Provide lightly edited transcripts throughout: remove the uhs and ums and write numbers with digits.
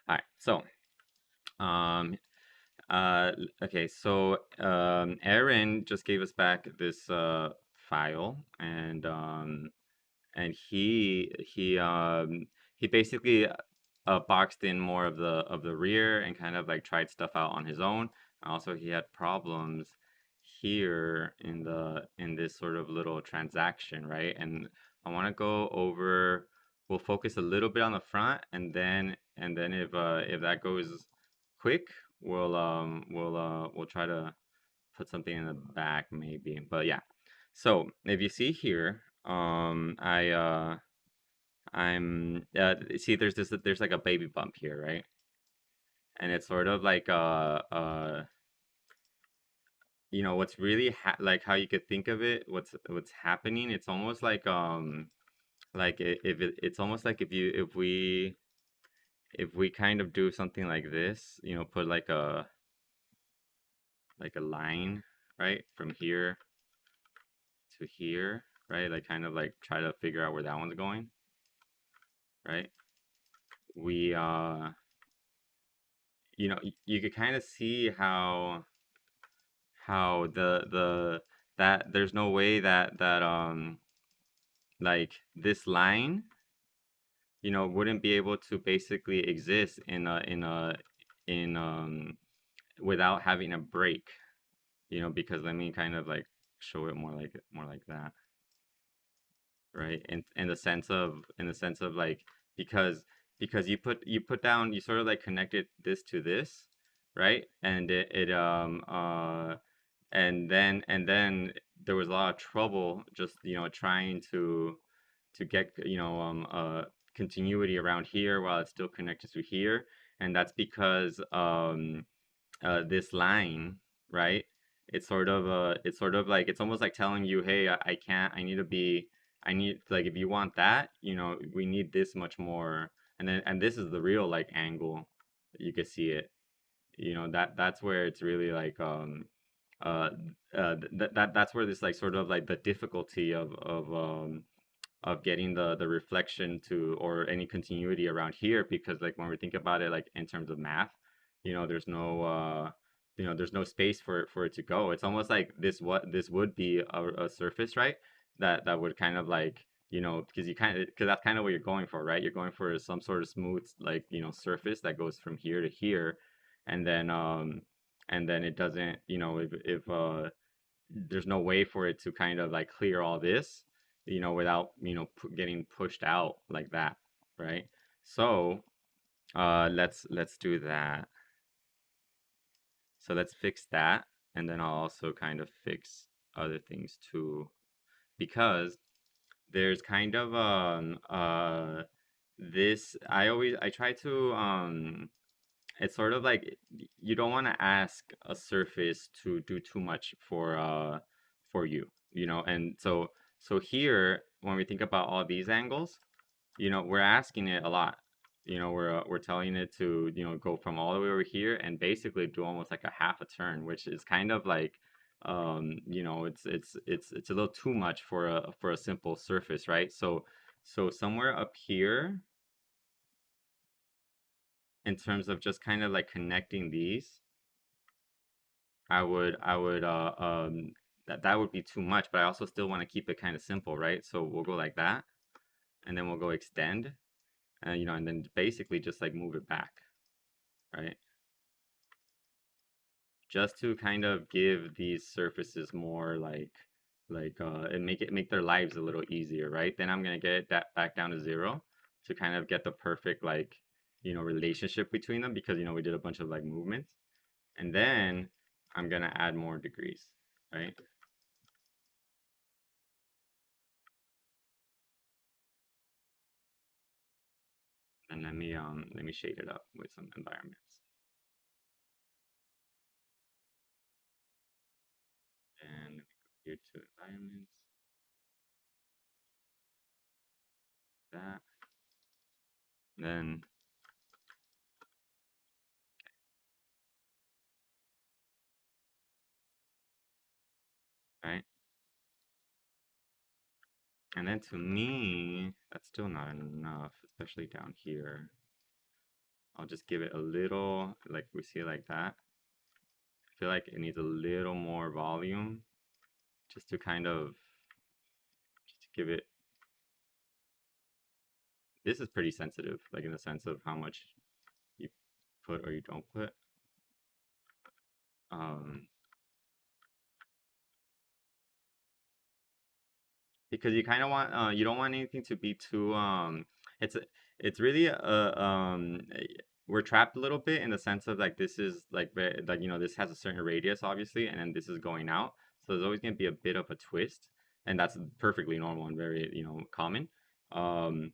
All right, so um, uh, okay, so Aaron just gave us back this file, and he basically boxed in more of the rear and kind of like tried stuff out on his own. Also, he had problems here in this sort of little transaction, right? And I want to go over. We'll focus a little bit on the front, and then if that goes quick, we'll try to put something in the back maybe. But yeah. So if you see here, I'm see there's like a baby bump here, right? And it's sort of like what's really like how you could think of it, what's happening. It's almost like it's almost like if we kind of do something like this, put like a line, right, from here to here, right? Like kind of like try to figure out where that one's going, right? We you could kind of see how that there's no way that like this line wouldn't be able to basically exist in without having a break, because let me kind of like show it more like that, right? In the sense of like, because you put down, you sort of like connected this to this, right? And and then there was a lot of trouble just trying to get continuity around here while it's still connected to here. And that's because this line, right? It's sort of like, it's almost like telling you, hey, I can't, I need, like, if you want that, we need this much more. And this is the real like angle. You can see it, that's where it's really like uh that's where this like sort of like the difficulty of getting the reflection to, or any continuity around here, because like when we think about it like in terms of math, there's no space for it to go. It's almost like this would be a surface, right? That would kind of like, because that's kind of what you're going for, right? You're going for some sort of smooth, like, surface that goes from here to here. And then um and then it doesn't, if there's no way for it to kind of like clear all this, without getting pushed out like that, right? So let's do that. So let's fix that, and then I'll also kind of fix other things too, because there's kind of this, I try to it's sort of like, you don't want to ask a surface to do too much for you, and so here, when we think about all these angles, we're asking it a lot. We're telling it to, go from all the way over here and basically do almost like a half a turn, which is kind of like, it's a little too much for a simple surface, right? So somewhere up here, in terms of just kind of like connecting these, that would be too much, but I also still want to keep it kind of simple, right? So we'll go like that, and then we'll go extend, and then basically just like move it back, right? Just to kind of give these surfaces more and make their lives a little easier, right? Then I'm gonna get that back down to 0 to kind of get the perfect like, relationship between them, because we did a bunch of like movements. And then I'm gonna add more degrees, right? And let me shade it up with some environments. And let me go here to environments, that. Then, right? And then to me, that's still not enough, especially down here. I'll just give it a little, like we see it like that. I feel like it needs a little more volume just to kind of just to give it. This is pretty sensitive, like in the sense of how much you put or you don't put. Um, because you kind of want you don't want anything to be too it's it's really we're trapped a little bit in the sense of like this is like like you know this has a certain radius obviously and then this is going out, so there's always going to be a bit of a twist, and that's perfectly normal and very common. um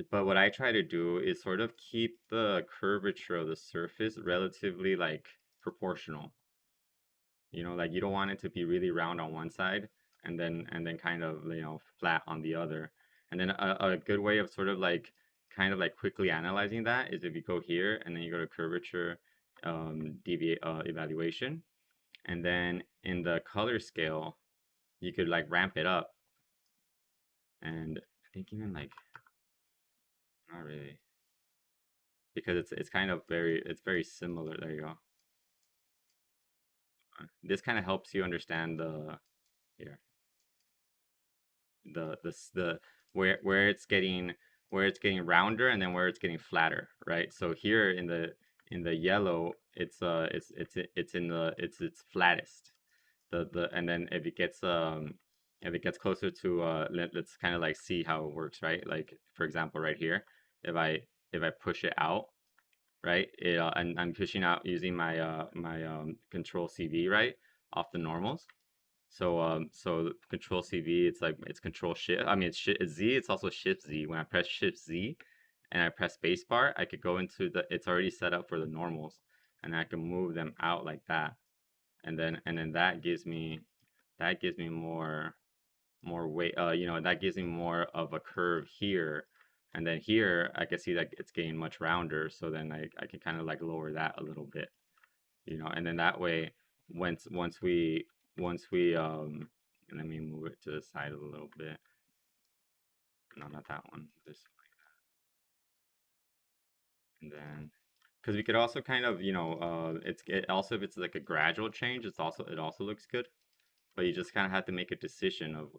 but what I try to do is sort of keep the curvature of the surface relatively like proportional. Like you don't want it to be really round on one side and then kind of flat on the other. And then a good way of sort of like kind of like quickly analyzing that is if you go here and then you go to curvature, deviate evaluation, and then in the color scale you could like ramp it up, and I think even like not really, because it's kind of very similar. There you go. This kind of helps you understand the here the where it's getting rounder and then where it's getting flatter, right? So here in the yellow, it's in the it's flattest. The and then if it gets closer to let's kind of like see how it works, right? Like for example, right here, if I push it out, right? And I'm pushing out using my control CV, right, off the normals. So control CV, it's like it's control shift. I mean, it's Z. It's also shift Z. When I press shift Z, and I press spacebar, I could go into the. It's already set up for the normals, and I can move them out like that, and then that gives me more weight. That gives me more of a curve here, and then here I can see that it's getting much rounder. So then I can kind of like lower that a little bit, and then that way once we let me move it to the side a little bit. No, not that one, this. And then because we could also kind of also, if it's like a gradual change, it also looks good, but you just kind of have to make a decision of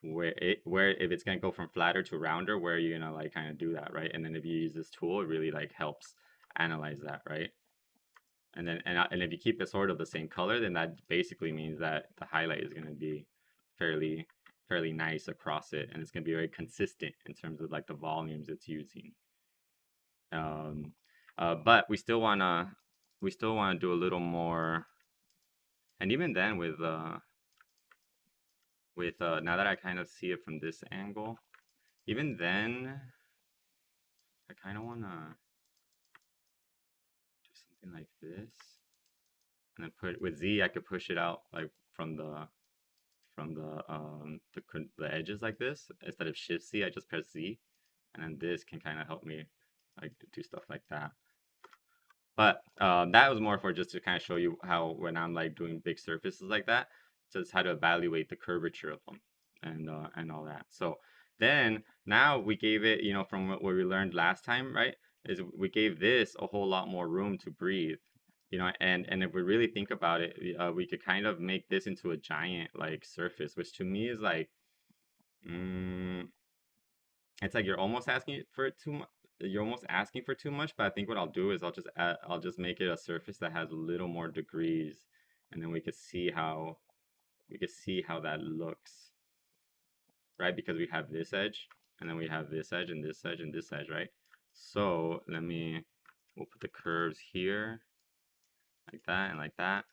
where if it's going to go from flatter to rounder, where you're going to like kind of do that, right? And then if you use this tool, it really like helps analyze that, right? And then and if you keep it sort of the same color, then that basically means that the highlight is going to be fairly nice across it, and it's going to be very consistent in terms of like the volumes it's using. Um, but we still wanna do a little more, and even then with now that I kind of see it from this angle, even then I kind of wanna do something like this, and then put with Z I could push it out like the edges like this. Instead of shift Z, I just press Z, and then this can kind of help me like do stuff like that. But that was more for just to kind of show you how when I'm like doing big surfaces like that, just how to evaluate the curvature of them and all that. So then now we gave it, from what we learned last time, right? Is we gave this a whole lot more room to breathe, and if we really think about it, we could kind of make this into a giant like surface, which to me is like, mm, it's like you're almost asking for it too much. You're almost asking for too much, but I think what I'll do is I'll just make it a surface that has a little more degrees, and then we could see how that looks, right? Because we have this edge, and then we have this edge and this edge and this edge, right? So we'll put the curves here like that and like that,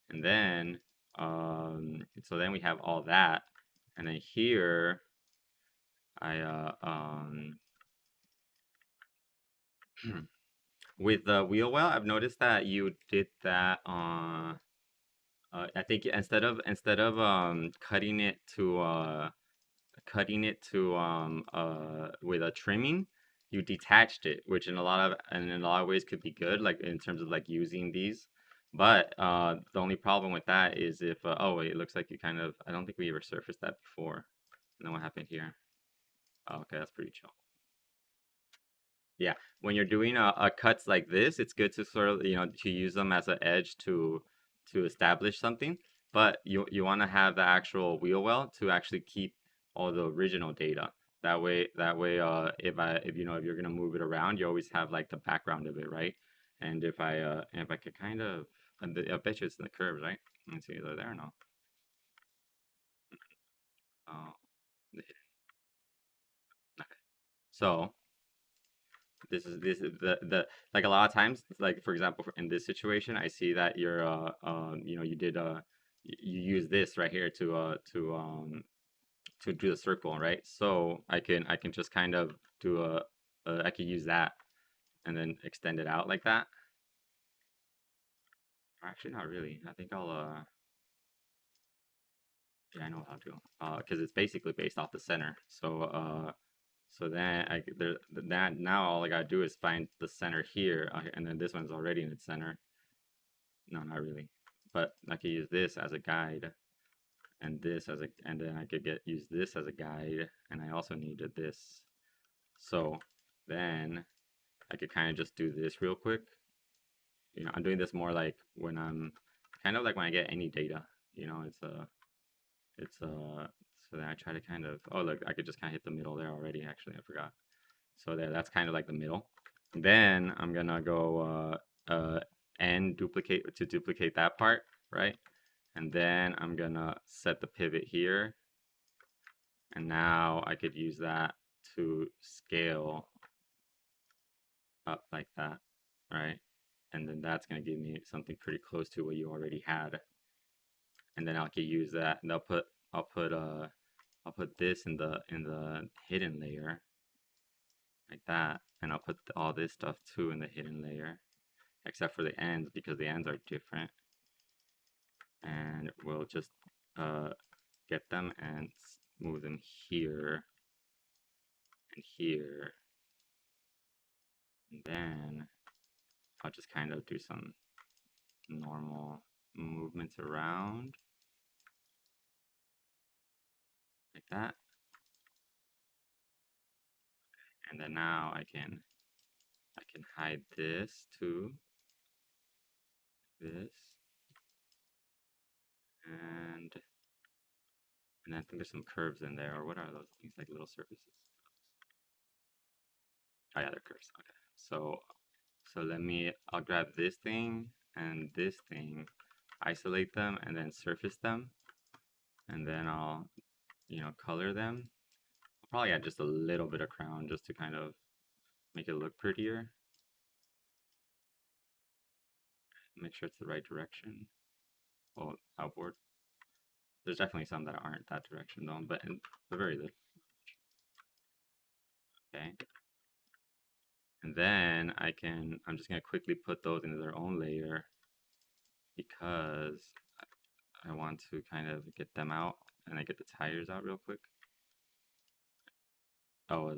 and then so then we have all that, and then here I with the wheel well, I've noticed that you did that on. I think instead of cutting it to with a trimming, you detached it, which in a lot of ways could be good, like in terms of like using these. But the only problem with that is if oh wait, it looks like you kind of, I don't think we ever surfaced that before. And then what happened here? Oh, okay, that's pretty chill. Yeah, when you're doing a cuts like this, it's good to sort of, to use them as an edge to establish something. But you want to have the actual wheel well to actually keep all the original data. That way, if you're gonna move it around, you always have like the background of it, right? And if I could kind of, I bet you it's in the curves, right? Let's see, is it there or no? Oh, so this is the like a lot of times, like for example, in this situation I see that you're you did you use this right here to do the circle, right? So I can just kind of do I could use that and then extend it out like that. Actually not really. I think I'll yeah, I know how to, because it's basically based off the center. So then that now all I gotta do is find the center here, and then this one's already in its center. No, not really. But I could use this as a guide, and and then I could use this as a guide, and I also needed this. So then I could kind of just do this real quick. I'm doing this more like when I'm kind of like when I get any data. It's so then I try to kind of, oh look, I could just kind of hit the middle there already. Actually, I forgot. So there, that's kind of like the middle. Then I'm gonna go and duplicate that part, right? And then I'm gonna set the pivot here. And now I could use that to scale up like that, right? And then that's gonna give me something pretty close to what you already had. And then I could use that, and I'll put this in the hidden layer like that, and I'll put all this stuff too in the hidden layer, except for the ends because the ends are different. And we'll just uh, get them and move them here and here. And then I'll just kind of do some normal movements around like that. And then now I can hide this too. This. And and I think there's some curves in there, or what are those things? Like little surfaces. Oh yeah, they're curves. Okay. So I'll grab this thing and this thing, isolate them, and then surface them, and then I'll, color them. I'll probably add just a little bit of crown just to kind of make it look prettier. Make sure it's the right direction. Well, outboard. There's definitely some that aren't that direction though, but in the very little. Okay. And then I'm just gonna quickly put those into their own layer because I want to kind of get them out, and I get the tires out real quick. Oh,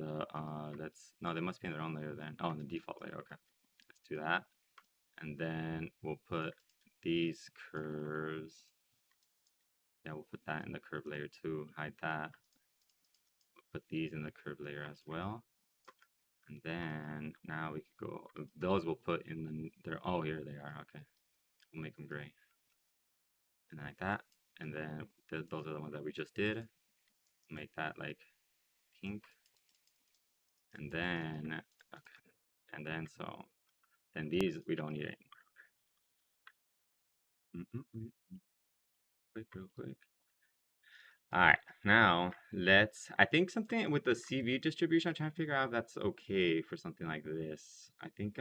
that's, no, they must be in their own layer then. Oh, in the default layer, okay. Let's do that. And then we'll put these curves. Yeah, we'll put that in the curve layer too, hide that. We'll put these in the curve layer as well. And then now we could go, those we'll put in oh, here they are, okay. We'll make them gray. And then like that. And then those are the ones that we just did. Make that like pink. And then, okay. And then then these we don't need anymore. Quick, real quick. All right, now I think something with the CV distribution, I'm trying to figure out if that's okay for something like this. I don't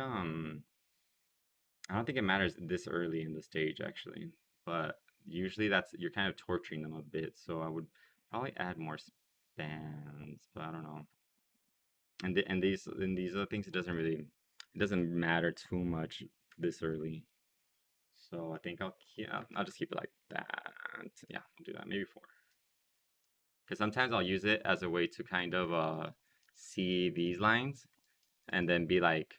think it matters this early in the stage actually, but usually you're kind of torturing them a bit, so I would probably add more spans, but I don't know. And these other things, it doesn't matter too much this early. So I think I'll just keep it like that. Yeah, I'll do that. Maybe four. Because sometimes I'll use it as a way to kind of see these lines and then be like,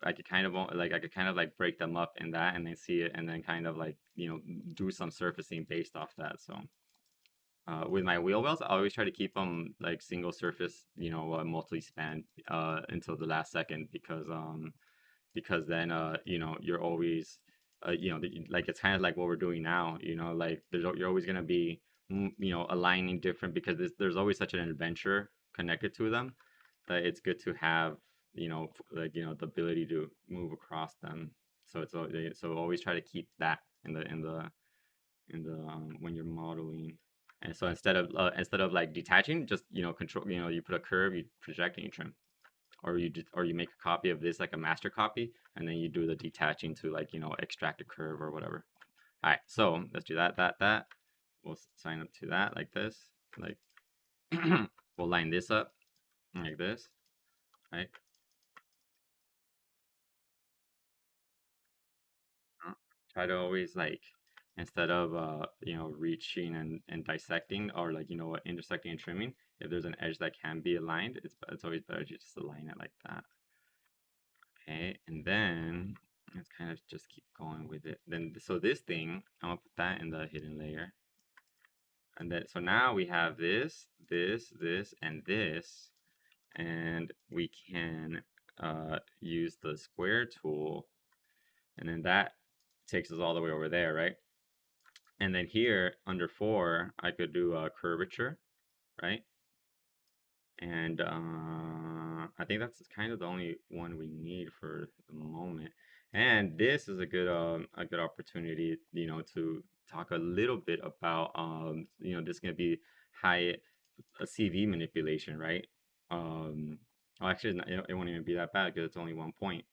I could kind of like break them up in that and then see it and then kind of like, do some surfacing based off that. So with my wheel wells, I always try to keep them like single surface, multi-span until the last second because then you're always like it's kind of like what we're doing now, like you're always gonna be aligning different because there's always such an adventure connected to them that it's good to have the ability to move across them. So so always try to keep that in the when you're modeling. And so instead of like detaching, just control, you put a curve, you project, and you trim, or you make a copy of this like a master copy, and then you do the detaching to like extract a curve or whatever. All right, so let's do that. We'll sign up to that like this, like we'll line this up like this, right? Uh, Try to always like instead of reaching and dissecting or like intersecting and trimming, if there's an edge that can be aligned, it's always better to just align it like that. Okay, and then let's kind of just keep going with it. Then so this thing, I'm gonna put that in the hidden layer. And then so now we have this, and this, and we can use the square tool, and then that takes us all the way over there, right? And then here under 4, I could do a curvature, right? And I think that's kind of the only one we need for the moment. And this is a good opportunity, to talk a little bit about this is gonna be high a CV manipulation, right? Well, actually, it won't even be that bad because it's only 1 point.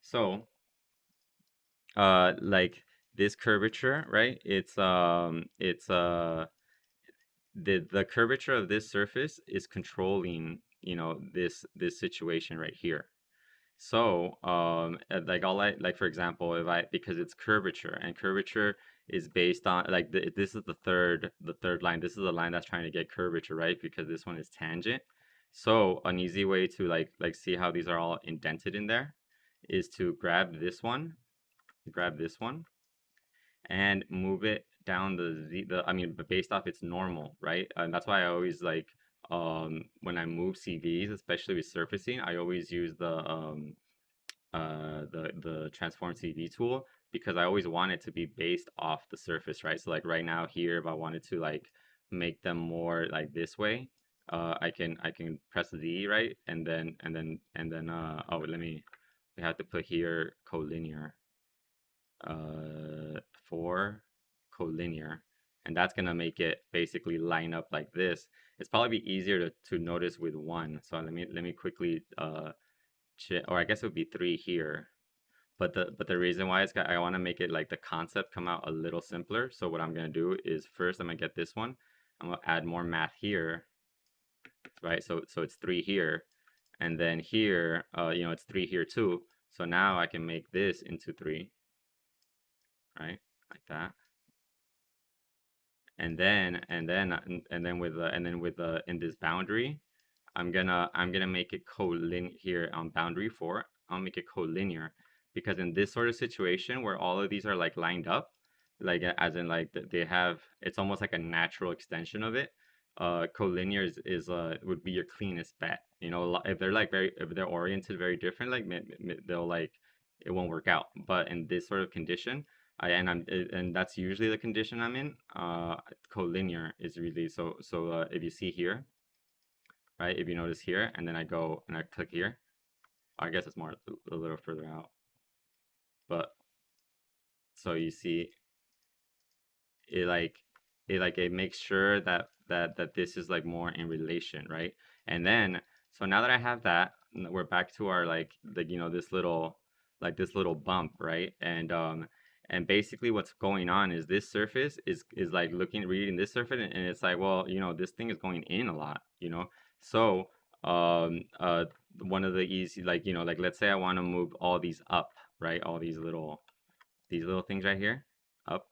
So, like this curvature, right? The curvature of this surface is controlling this situation right here. So like like for example, if I because it's curvature, and curvature is based on like this is the third line. This is the line that's trying to get curvature, right? Because this one is tangent. So an easy way to like see how these are all indented in there is to grab this one and move it down I mean, but based off its normal, right? And that's why I always like when I move CVs, especially with surfacing, I always use the transform CV tool because I always want it to be based off the surface, right? So like right now here, if I wanted to like make them more like this way, I can press Z, right? And then oh, we have to put here collinear for collinear, and that's gonna make it basically line up like this. It's probably easier to notice with one. So let me quickly or I guess it would be 3 here. But the reason why is I want to make it like the concept come out a little simpler. So what I'm gonna do is first I'm gonna get this one. I'm gonna add more math here, right? So it's 3 here, and then here, it's 3 here too. So now I can make this into 3, right? Like that. And then in this boundary, I'm gonna make it collinear here on boundary 4. I'll make it collinear because in this sort of situation where all of these are like lined up, like as in like they have, it's almost like a natural extension of it. Collinear is would be your cleanest bet. If they're like if they're oriented very different, like they'll like it won't work out. But in this sort of condition, and that's usually the condition I'm in. Collinear is really so. If you see here, right? If you notice here, and then I go and I click here, I guess it's more a little further out. But so you see, it like it makes sure that this is like more in relation, right? And then so now that I have that, we're back to our this little bump, right? And basically what's going on is this surface is like reading this surface, and it's like, well, this thing is going in a lot. So um uh one of the easy, like let's say I want to move all these up, right? All these little things right here up.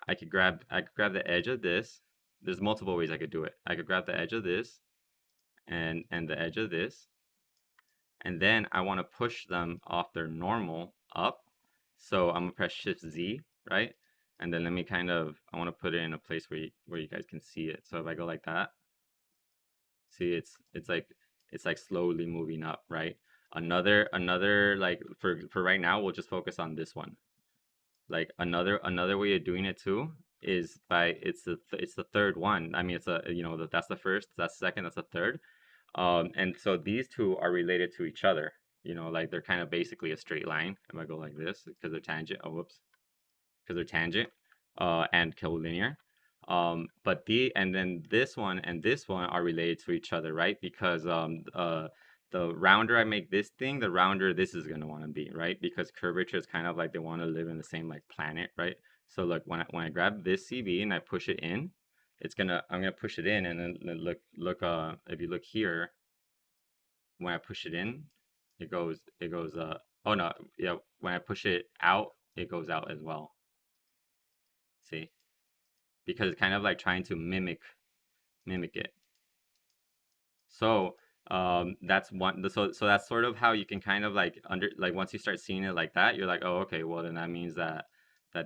I could grab the edge of this. There's multiple ways I could do it. I could grab the edge of this and the edge of this, and then I want to push them off their normal up. So I'm gonna press Shift Z, right? And then let me kind of, I want to put it in a place where you guys can see it. So if I go like that, see it's like slowly moving up, right? Another like for right now, we'll just focus on this one. Like another way of doing it too is by it's the third one. I mean, it's a you know that's the first, that's the second, that's the third. And so these two are related to each other. You know, like they're kind of basically a straight line. If I go like this, because they're tangent. Oh, whoops, because they're tangent, and collinear. But and then this one and this one are related to each other, right? Because the rounder I make this thing, the rounder this is gonna want to be, right? Because curvature is kind of like they want to live in the same like planet, right? So look, when I grab this CV and I push it in, I'm gonna push it in, and then look if you look here, when I push it in, it goes oh no, yeah, when I push it out, it goes out as well. See? Because it's kind of like trying to mimic it. So that's one. So that's sort of how you can kind of like once you start seeing it like that, you're like, oh, okay, well then that means that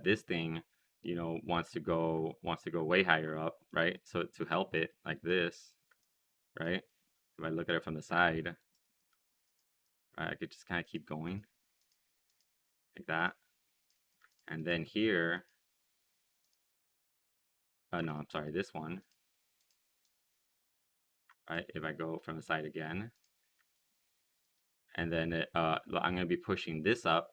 this thing, wants to go way higher up, right? So to help it like this, right? If I look at it from the side, right, I could just kind of keep going like that, and then here, no, I'm sorry, this one, right? If I go from the side again, and then I'm going to be pushing this up,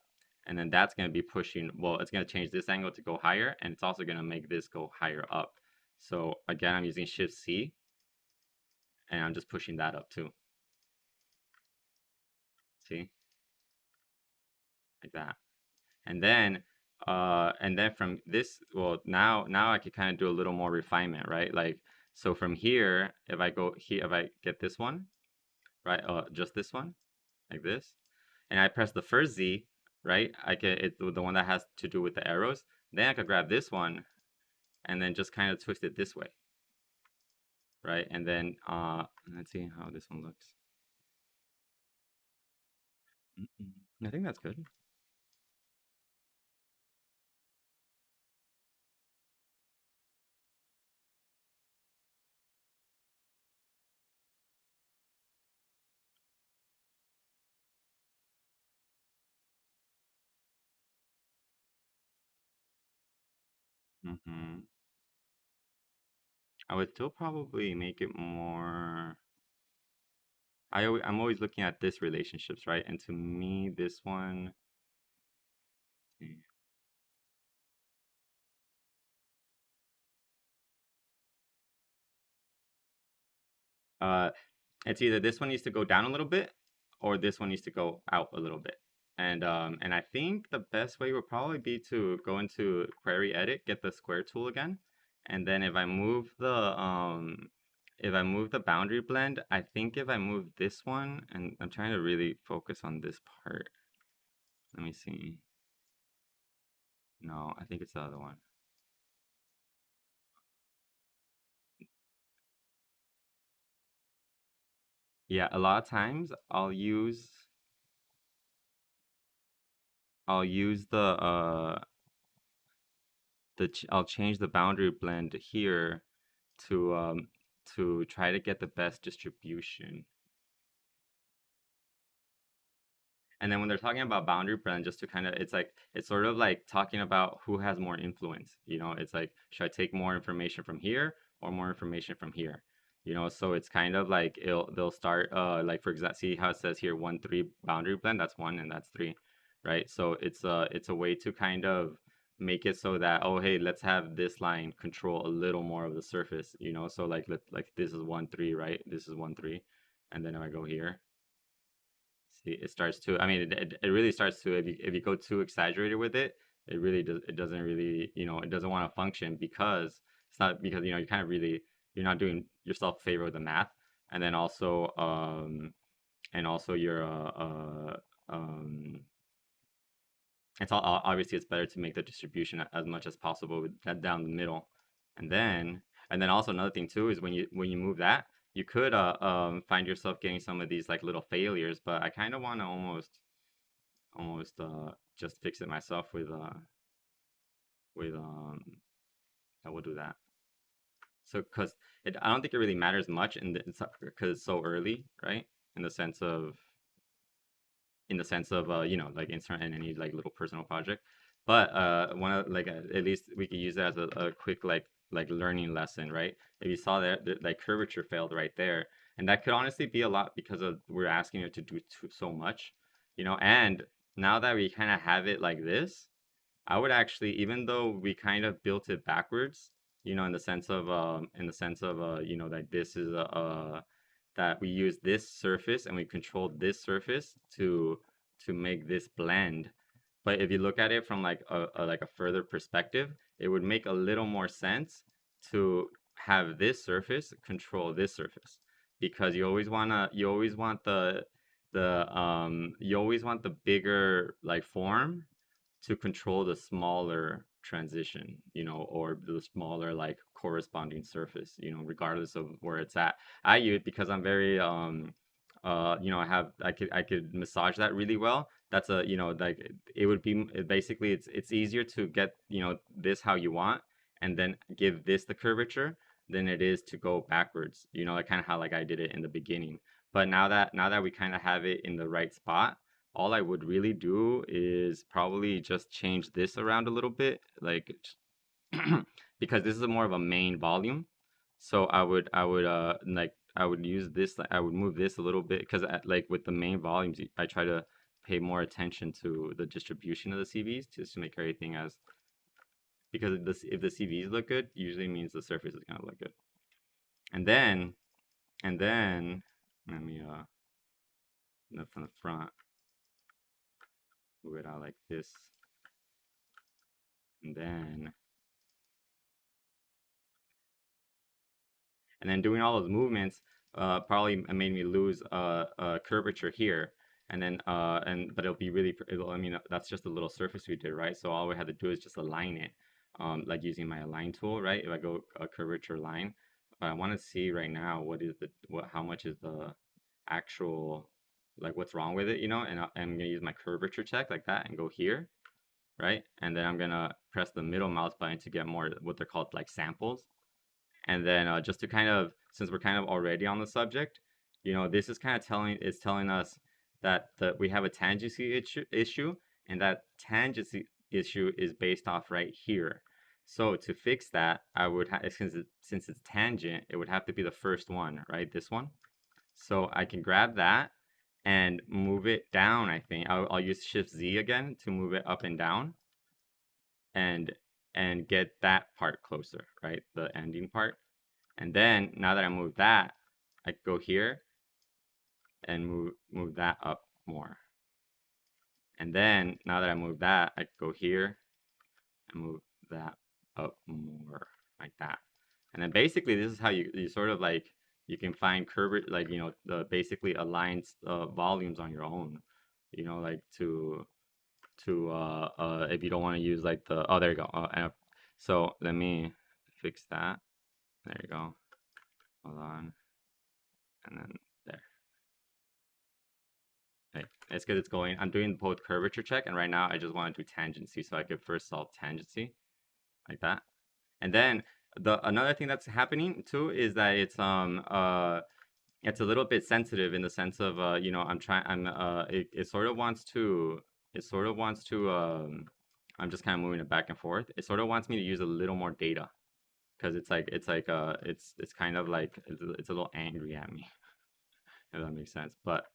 and then that's going to be pushing, well, it's going to change this angle to go higher, and it's also going to make this go higher up. So again, I'm using Shift C, and I'm just pushing that up too. See? Like that. And then from this, well, now I can kind of do a little more refinement, right? Like, so from here, if I go here, if I get this one, right, just this one, like this, and I press the first Z, right? I can the one that has to do with the arrows. Then I could grab this one and then just kind of twist it this way, right? And then let's see how this one looks. I think that's good. hmm I would still probably make it more. I'm always looking at this relationships, right? And to me, this one, uh, it's either this one needs to go down a little bit or this one needs to go out a little bit. And I think the best way would probably be to go into query edit, get the square tool again, and then if I move the boundary blend, I think if I move this one, and I'm trying to really focus on this part. Let me see. No, I think it's the other one. Yeah, a lot of times I'll use I'll change the boundary blend here to try to get the best distribution. And then when they're talking about boundary blend, just to kind of, it's sort of like talking about who has more influence. It's like, should I take more information from here or more information from here? So it's kind of like they'll start like for example, see how it says here 1 3 boundary blend, that's 1 and that's 3, right? So it's a way to kind of make it so that, oh hey, let's have this line control a little more of the surface, so like this is 1 3, right? This is 1 3, and then if I go here, see, it starts to. I mean, it really starts to. If you go too exaggerated with it, it really does. It doesn't really, it doesn't want to function because it's not because you kind of really you're not doing yourself a favor with the math, and then also you're it's all obviously it's better to make the distribution as much as possible with that down the middle, and then also another thing too is when you move that, you could find yourself getting some of these like little failures, but I kind of want to almost just fix it myself with with I will do that. So because I don't think it really matters much in the because it's so early, right? In the sense of you know, like insert in any like little personal project. But one of like at least we could use that as a quick like learning lesson, right? If you saw that like curvature failed right there, and that could honestly be a lot because of we're asking it to do so much, you know. And now that we kind of have it like this, I would actually, even though we kind of built it backwards, you know, in the sense of you know, like this is that we use this surface and we control this surface to make this blend. But if you look at it from like a further perspective, it would make a little more sense to have this surface control this surface, because you always want you always want the bigger like form to control the smaller transition, you know, or the smaller like corresponding surface, you know, regardless of where it's at. I use because I'm very you know, I could massage that really well. That's a, you know, like it would be basically it's easier to get, you know, this how you want and then give this the curvature than it is to go backwards, you know, like kind of how like I did it in the beginning. But now that we kind of have it in the right spot, all I would really do is probably just change this around a little bit, like because this is more of a main volume. So I would like I would use this, I would move this a little bit because like with the main volumes, I try to pay more attention to the distribution of the CVs just to make everything as, because if the CVs look good, usually means the surface is gonna look good. And then and then let me from the front move it out like this, and then doing all those movements probably made me lose curvature here, and then but it'll be really I mean that's just a little surface we did, right? So all we had to do is just align it, like using my align tool, right? If I go a curvature line, but I want to see right now what is how much is the actual, like what's wrong with it, you know? And I'm gonna use my curvature check like that and go here, right? And then I'm gonna press the middle mouse button to get more what they're called like samples. And then just to kind of, since we're kind of already on the subject, you know, this is kind of telling us that we have a tangency issue, and that tangency issue is based off right here. So to fix that, I would since it's tangent, it would have to be the first one, right? This one. So I can grab that and move it down. I think I'll use Shift Z again to move it up and down, and get that part closer, right? The ending part. And then now that I move that, I go here and move that up more. And then now that I move that, I go here and move that up more, like that. And then basically this is how you sort of like you can find curve, like, you know, the basically aligns volumes on your own, you know, like to if you don't want to use like the, oh there you go. So let me fix that. There you go. Hold on. And then there. Okay, it's because it's going, I'm doing both curvature check, and right now I just want to do tangency, so I could first solve tangency, like that. And then another thing that's happening too is that it's a little bit sensitive in the sense of you know, it sort of wants to, it sort of wants to I'm just kind of moving it back and forth. It sort of wants me to use a little more data, because it's kind of like it's a little angry at me, if that makes sense. But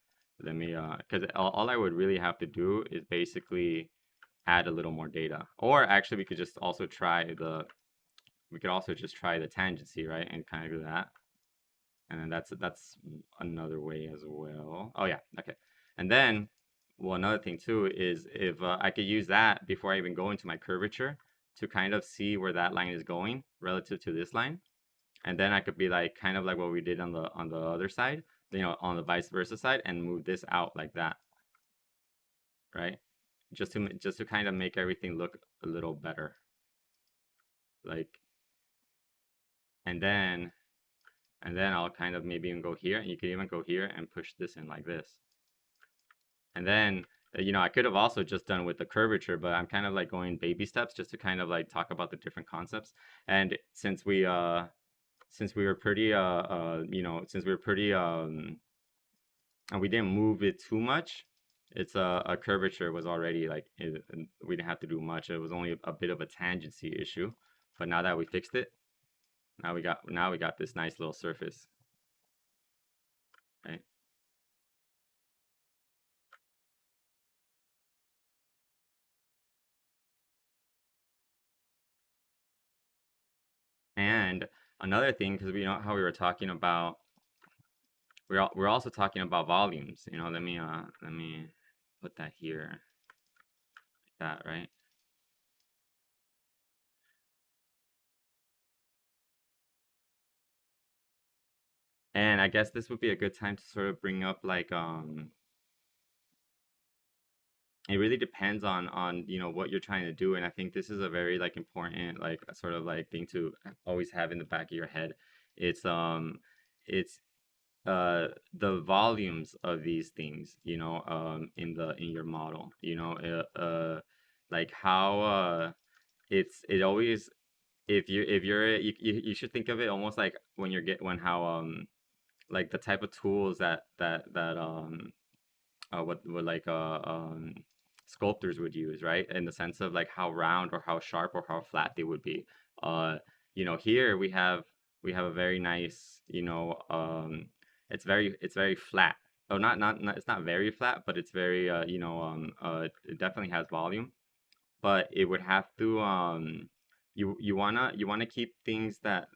let me, because all I would really have to do is basically add a little more data. Or actually, we could also just try the tangency, right? And kind of do that. And then that's another way as well. Oh yeah, okay. And then, well, another thing too is if I could use that before I even go into my curvature to kind of see where that line is going relative to this line, and then I could be like kind of like what we did on the other side, you know, on the vice versa side, and move this out like that, right? Just to kind of make everything look a little better, like, and then I'll kind of maybe even go here, and you can even go here and push this in like this, and then you know, I could have also just done with the curvature, but I'm kind of like going baby steps just to kind of like talk about the different concepts. And since we were pretty you know, since we were pretty and we didn't move it too much, it's a curvature was already like we didn't have to do much. It was only a bit of a tangency issue, but now that we fixed it, now we got this nice little surface, right? And another thing, because we know how we were talking about, we're also talking about volumes. You know, let me put that here, like that, right? And I guess this would be a good time to sort of bring up like it really depends on you know what you're trying to do, and I think this is a very like important like sort of like thing to always have in the back of your head. It's it's the volumes of these things, you know, in your model, you know, like how it always, if you're you should think of it almost like when you're get when how like the type of tools that what like sculptors would use, right? In the sense of like how round or how sharp or how flat they would be. Uh, you know, here we have a very nice, you know, it's very flat. Oh, not it's not very flat, but it's very you know, it definitely has volume, but it would have to you wanna keep things that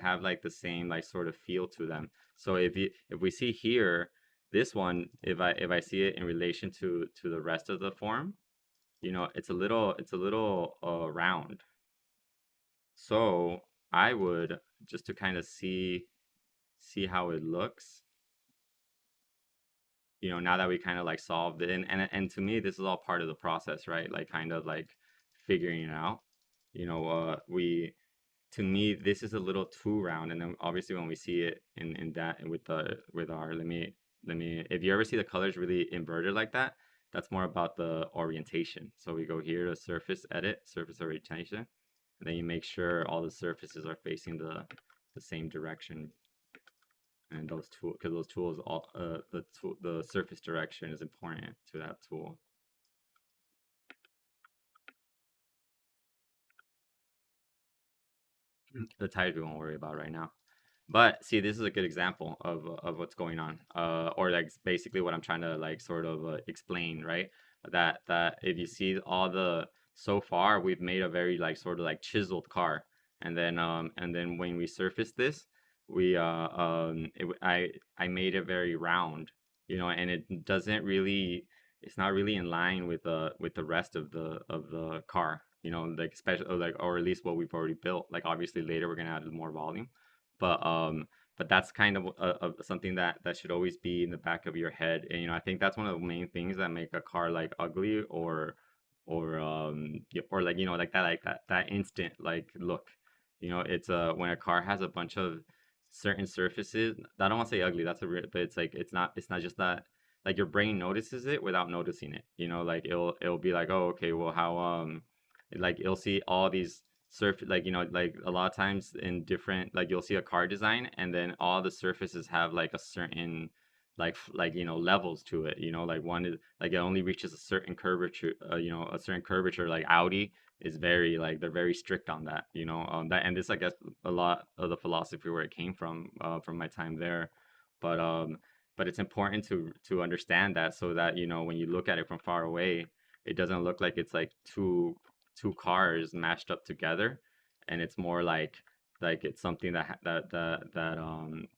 have like the same like sort of feel to them. So if we see here this one, if I see it in relation to the rest of the form, you know, it's a little round. So I would, just to kind of see how it looks, you know, now that we kind of like solved it, and to me this is all part of the process, right? Like kind of like figuring it out. You know, we to me this is a little too round, and then obviously when we see it in that with the with our let me if you ever see the colors really inverted like that, that's more about the orientation. So we go here to surface edit, surface orientation, and then you make sure all the surfaces are facing the same direction, and those tool, because those tools all the surface direction is important to that tool. The tires we won't worry about right now. But see, this is a good example of what's going on, or like basically what I'm trying to like sort of explain, right? That if you see all the so far, we've made a very like sort of like chiseled car, and then when we surface this, we I made it very round, you know, and it doesn't really, it's not really in line with the rest of the car, you know, like especially like, or at least what we've already built. Like obviously later we're gonna add more volume, but that's kind of something that should always be in the back of your head. And you know, I think that's one of the main things that make a car like ugly or like, you know, like that instant like look. You know, it's when a car has a bunch of certain surfaces. I don't want to say ugly. That's a real, but it's like it's not just that. Like your brain notices it without noticing it. You know, like it'll be like, oh, okay, well, how like you'll see all these surf, like, you know, like a lot of times in different, like you'll see a car design and then all the surfaces have like a certain like, you know, levels to it, you know, like one is like it only reaches a certain curvature, you know, a certain curvature. Like Audi is very like, they're very strict on that, you know, that, and this I guess a lot of the philosophy where it came from my time there. but um but it's important to understand that, so that, you know, when you look at it from far away, it doesn't look like it's like two cars mashed up together, and it's more like it's something that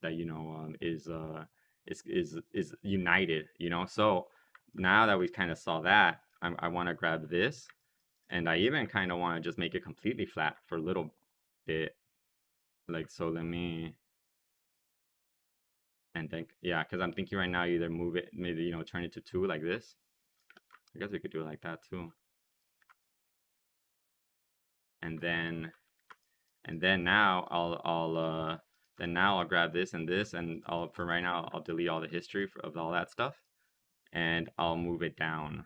you know, is united, you know. So now that we kind of saw that, I want to grab this, and I even kind of want to just make it completely flat for a little bit, like, so let me, and think, yeah, because I'm thinking right now, either move it, maybe, you know, turn it to two like this. I guess we could do it like that too. And then now I'll grab this and this, and I'll, for right now, I'll delete all the history of all that stuff, and I'll move it down,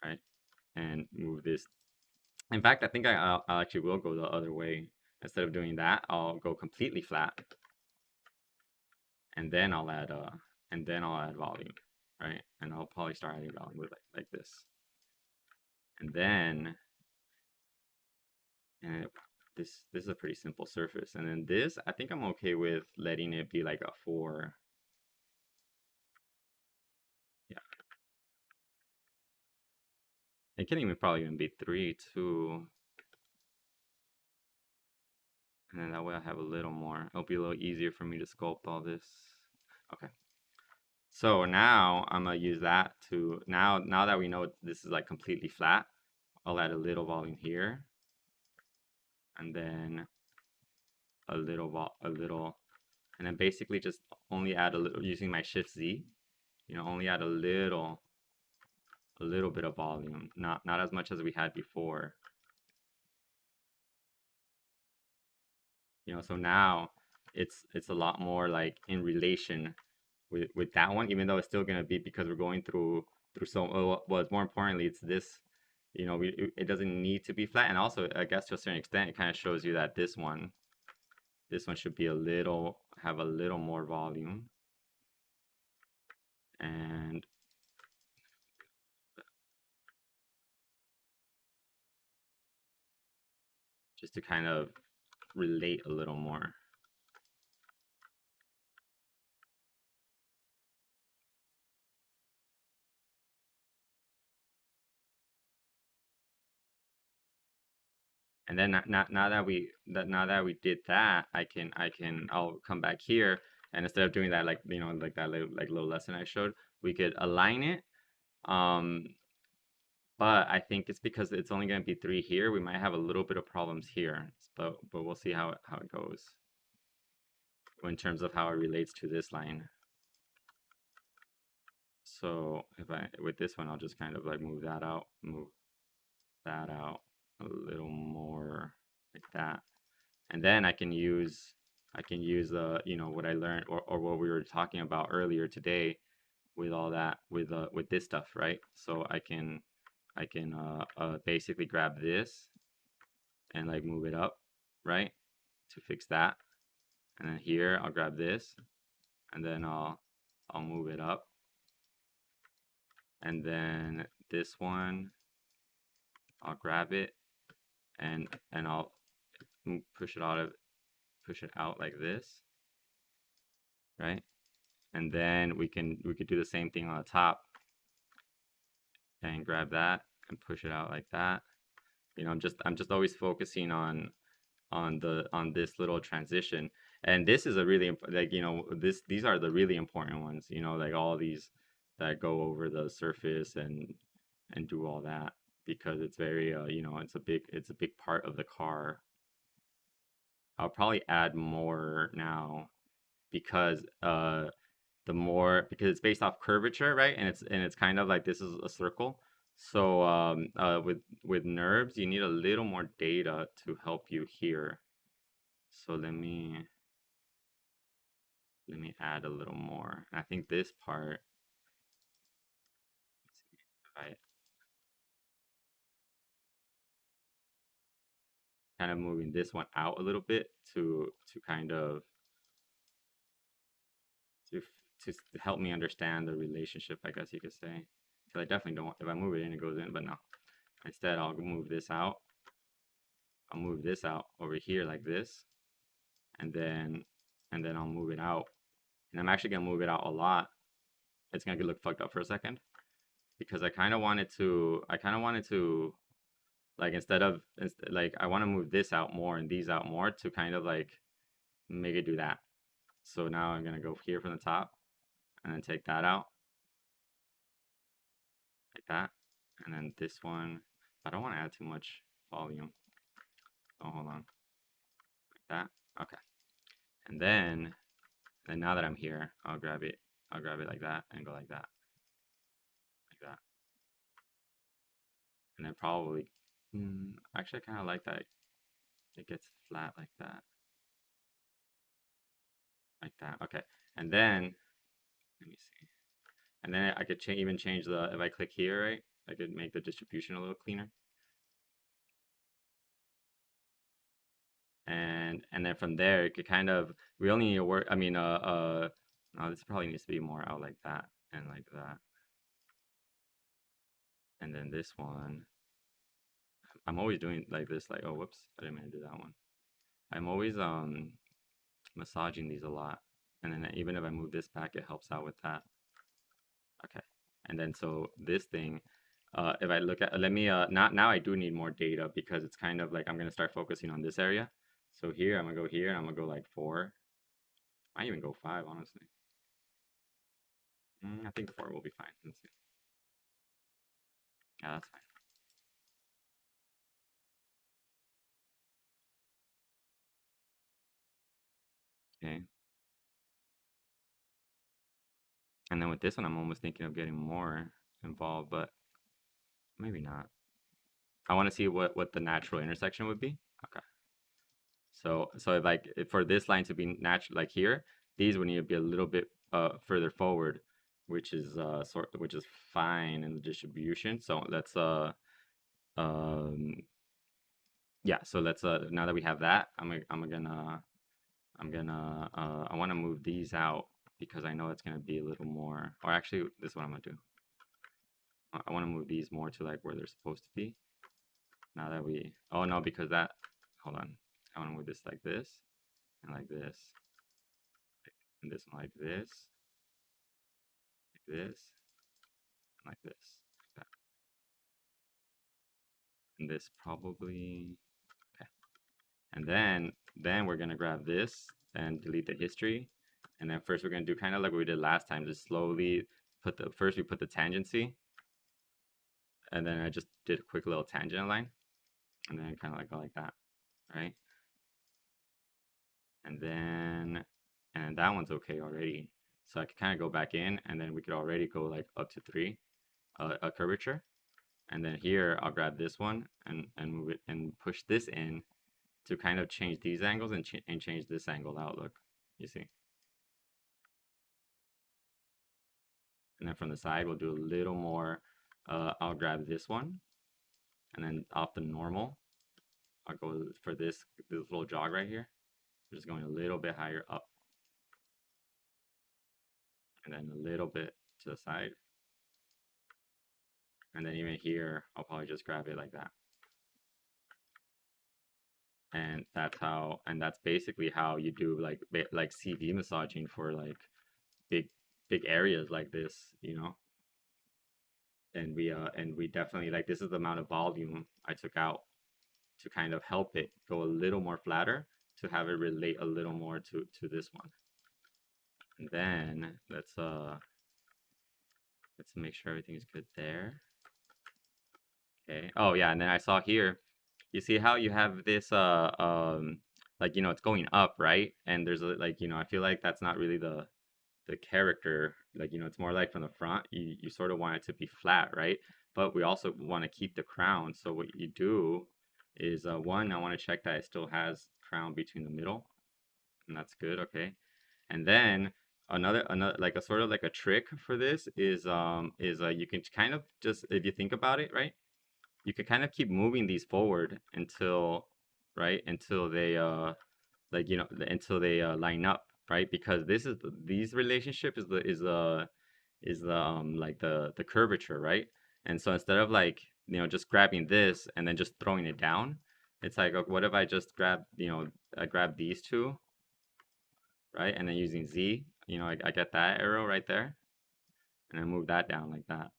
right? And move this. In fact, I think I actually will go the other way. Instead of doing that, I'll go completely flat, and then I'll add volume, right? And I'll probably start adding volume with like this, and then and this is a pretty simple surface. And then this, I think I'm okay with letting it be like a 4. Yeah, it can even probably even be 3 too. And then that way I have a little more. It'll be a little easier for me to sculpt all this. Okay. So now I'm gonna use that to now that we know this is like completely flat, I'll add a little volume here, and then a little, and then basically just only add a little using my Shift Z. Only add a little bit of volume, not as much as we had before. So now it's a lot more like in relation with that one, even though it's still gonna be because we're going through so well. More importantly, it's this. It doesn't need to be flat, and also I guess to a certain extent, it kind of shows you that this one should be have a little more volume, and just to kind of relate a little more. And then now that we did that, I'll come back here, and instead of doing that like that little lesson I showed, we could align it. Um, but I think it's because it's only going to be 3 here. We might have a little bit of problems here, but we'll see how it goes in terms of how it relates to this line. So if I with this one, I'll just kind of like move that out a little more like that. And then I can use what I learned or what we were talking about earlier today with all that with this stuff, right? So I can basically grab this and like move it up, right? To fix that. And then here I'll grab this, and then I'll move it up. And then this one I'll grab it, and I'll push it out like this, right? And then we could do the same thing on the top and grab that and push it out like that. I'm just always focusing on this little transition. And this is a really like these are the really important ones, like all these that go over the surface and do all that, because it's very it's a big part of the car. I'll probably add more now because because it's based off curvature, right? And it's kind of like this is a circle. So with nerves, you need a little more data to help you here. So let me add a little more. I think this part, right, kind of moving this one out a little bit to kind of to to help me understand the relationship, I guess you could say. Because I definitely don't want, if I move it in, it goes in, but no. Instead, I'll move this out. I'll move this out over here like this, and then I'll move it out. And I'm actually gonna move it out a lot. It's gonna look fucked up for a second because I kind of wanted to like like I want to move this out more and these out more to kind of like make it do that. So now I'm gonna go here from the top and then take that out like that, and then this one. I don't want to add too much volume. Oh, hold on, like that. Okay, and then now that I'm here, I'll grab it. I'll grab it like that and go like that, and then probably. Actually, I kind of like that. It gets flat like that. Okay, and then Let me see. And then I could even change the, if I click here, right, I could make the distribution a little cleaner. And then from there, it could kind of, we only need to work, I mean, no, this probably needs to be more out like that and like that. And then this one, I'm always doing like this, like, oh, whoops, I didn't mean to do that one. I'm always massaging these a lot. And then even if I move this back, it helps out with that. Okay. And then so this thing, if I look at, let me, now I do need more data because it's kind of like I'm gonna start focusing on this area. So here, I'm gonna go here, and I'm gonna go like 4. I might even go 5, honestly. I think 4 will be fine. Let's see. Yeah, that's fine. Okay. And then with this one, I'm almost thinking of getting more involved, but maybe not. I want to see what the natural intersection would be. Okay. So if like if for this line to be natural, like here, these would need to be a little bit further forward, which is fine in the distribution. So let's um yeah. So let's now that we have that, I want to move these out because I know it's gonna be a little more. Or actually, this is what I'm gonna do. I want to move these more to like where they're supposed to be. Now that we, oh no, because that, hold on. I want to move this like this and like this and this one like this, and like this. Like that. And this probably, okay. And then we're gonna grab this and delete the history. And then first we're gonna do kind of like what we did last time, just slowly first we put the tangency, and then I just did a quick little tangent line, and then kind of like go like that, right? And then, and that one's okay already. So I could kind of go back in, and then we could already go like up to 3, a curvature. And then here, I'll grab this one and move it and push this in to kind of change these angles and change this angle outlook, you see. And then from the side, we'll do a little more. I'll grab this one, and then off the normal, I'll go for this little jog right here. Just going a little bit higher up, and then a little bit to the side. And then even here, I'll probably just grab it like that. And that's basically how you do like CV massaging for like big big areas like this, you know. And we definitely like this is the amount of volume I took out to kind of help it go a little more flatter to have it relate a little more to this one. And then let's make sure everything's good there. Okay. Oh yeah, and then I saw here, you see how you have this like you know it's going up, right? And there's like you know I feel like that's not really the character, like you know it's more like from the front you sort of want it to be flat, right? But we also want to keep the crown, so what you do is one, I want to check that it still has crown between the middle, and that's good, okay. And then another like a sort of like a trick for this is you can kind of just, if you think about it, right, you can kind of keep moving these forward until, right, until they like you know until they line up, right? Because these relationship is the like the curvature, right? And so instead of like you know just grabbing this and then just throwing it down, it's like what if I just grab you know I grab these two, right? And then using Z, you know I get that arrow right there, and I move that down like that,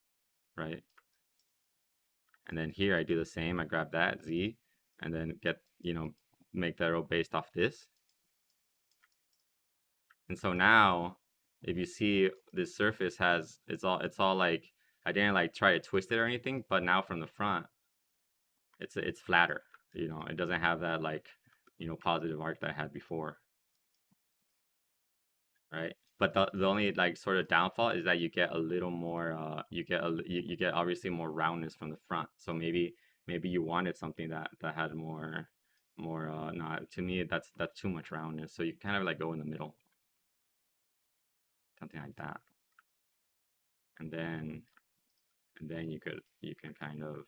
right? And then here I do the same. I grab that Z, and then get you know make the arrow based off this. And so now, if you see this surface has, it's all like, I didn't like try to twist it or anything, but now from the front, it's flatter. You know, it doesn't have that like, you know, positive arc that I had before, right? But the only like sort of downfall is that you get a little more, you get obviously more roundness from the front. So maybe you wanted something that had more not, to me that's too much roundness. So you kind of like go in the middle, something like that. and then you can kind of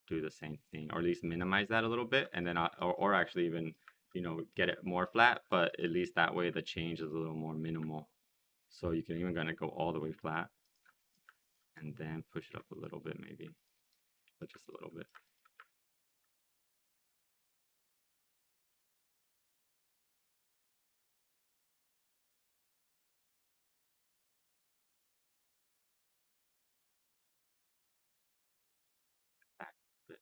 do the same thing, or at least minimize that a little bit, and then or actually even, you know, get it more flat, but at least that way the change is a little more minimal. So you can even gonna go all the way flat and then push it up a little bit maybe, but just a little bit. Back a bit,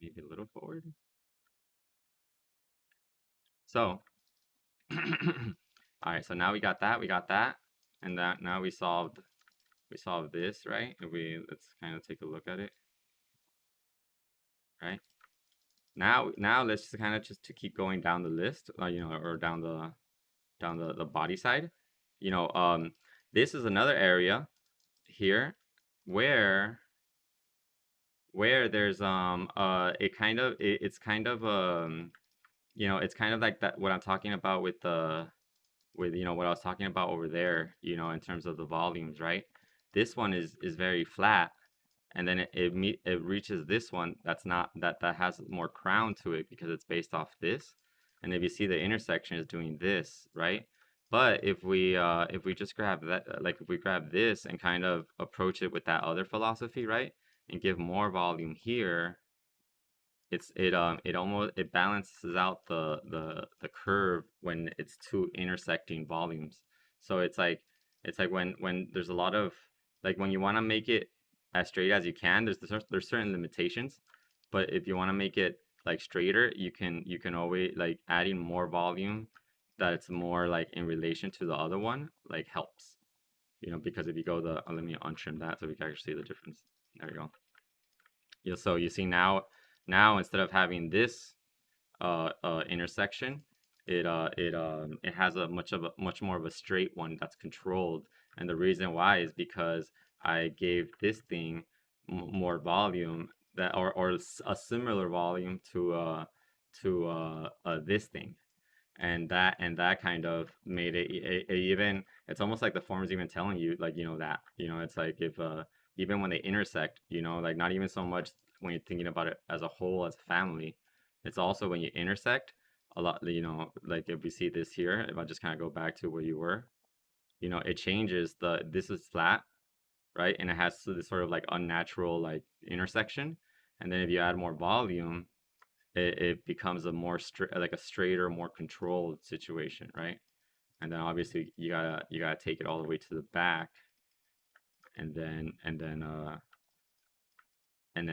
maybe a little forward. So, all right, so now we got that, and that now we solved this, right? And let's kind of take a look at it, right? Now let's just kind of just to keep going down the list, you know, or down the body side. You know, this is another area here where there's it's kind of you know, it's kind of like that what I'm talking about with the with you know what I was talking about over there, you know, in terms of the volumes, right? This one is very flat, and then it reaches this one that's not that has more crown to it because it's based off this. And if you see the intersection is doing this, right? But if we just grab that, like if we grab this and kind of approach it with that other philosophy, right? And give more volume here, it almost it balances out the curve when it's two intersecting volumes. So it's like when there's a lot of like when you want to make it as straight as you can, there's certain limitations, but if you want to make it like straighter, you can always like adding more volume that it's more like in relation to the other one like helps, you know, because if you go the let me untrim that so we can actually see the difference. There you go. Yeah, so you see now instead of having this intersection, it has a much more of a straight one that's controlled, and the reason why is because I gave this thing more volume that or a similar volume to this thing, and that kind of made it even it's almost like the form is even telling you like you know that you know it's like if even when they intersect, you know, like not even so much when you're thinking about it as a whole as a family, it's also when you intersect a lot, you know, like if we see this here, if I just kind of go back to where you were, you know, it changes the this is flat, right, and it has this sort of like unnatural like intersection, and then if you add more volume, it becomes a more straight like a straighter, more controlled situation, right? And then obviously you gotta take it all the way to the back, and then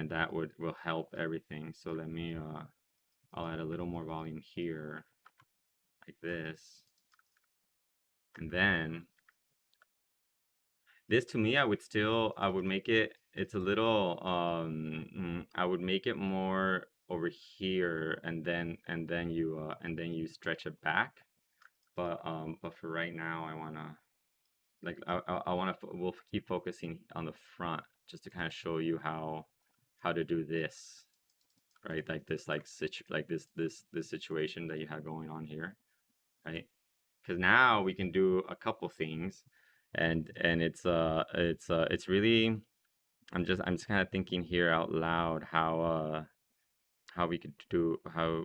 that would will help everything. So let me I'll add a little more volume here like this, and then this to me I would make it it's a little I would make it more over here, and then you stretch it back. But for right now, I wanna like I wanna we'll keep focusing on the front just to kind of show you how to do this, right? Like this like this situation that you have going on here, right? Because now we can do a couple things, and it's really I'm just kind of thinking here out loud how we could do how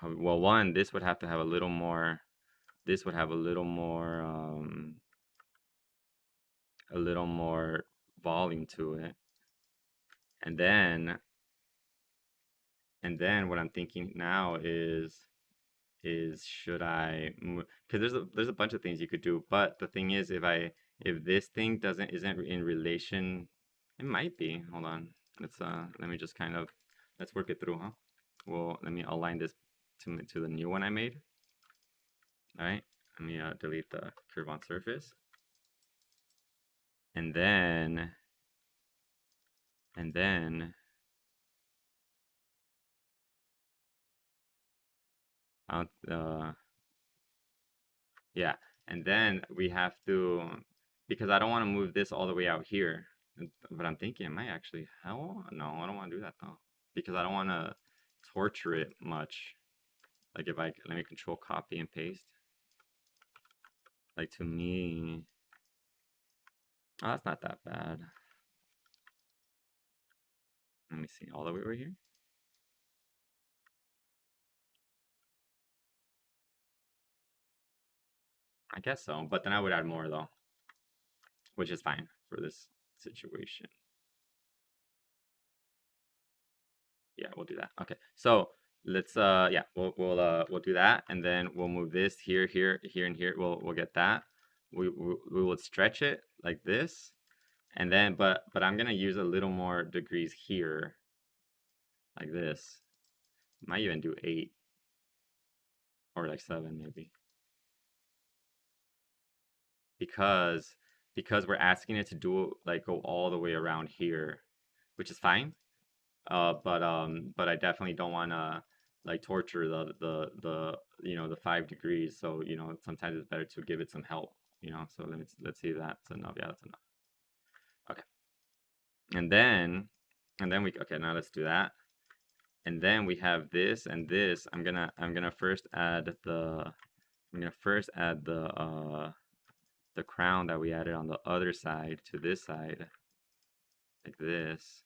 well one this would have to have a little more this would have a little more volume to it. And then what I'm thinking now is should I because there's a bunch of things you could do, but the thing is if this thing doesn't isn't in relation, it might be. Hold on. Let's let me just kind of let's work it through, huh? Well, let me align this to the new one I made. All right. Let me delete the curve on surface. And then and then I'll yeah, and then we have to, because I don't want to move this all the way out here. But I'm thinking it might actually help. No, I don't want to do that though, because I don't want to torture it much. Like if I let me control copy and paste. Like to me, oh, that's not that bad. Let me see, all the way over here. I guess so, but then I would add more though, which is fine for this situation. Yeah, we'll do that. Okay, so let's yeah, we'll do that, and then we'll move this here, here, here, and here. We'll get that. We will stretch it like this, and then but I'm gonna use a little more degrees here, like this. Might even do 8 or like 7 maybe, because we're asking it to do like go all the way around here, which is fine. But I definitely don't want to like torture the the 5 degrees. So sometimes it's better to give it some help. So let's see if that's enough. Yeah, that's enough. Okay, and then we okay, now let's do that. And then we have this and this. I'm gonna first add the crown that we added on the other side to this side, like this,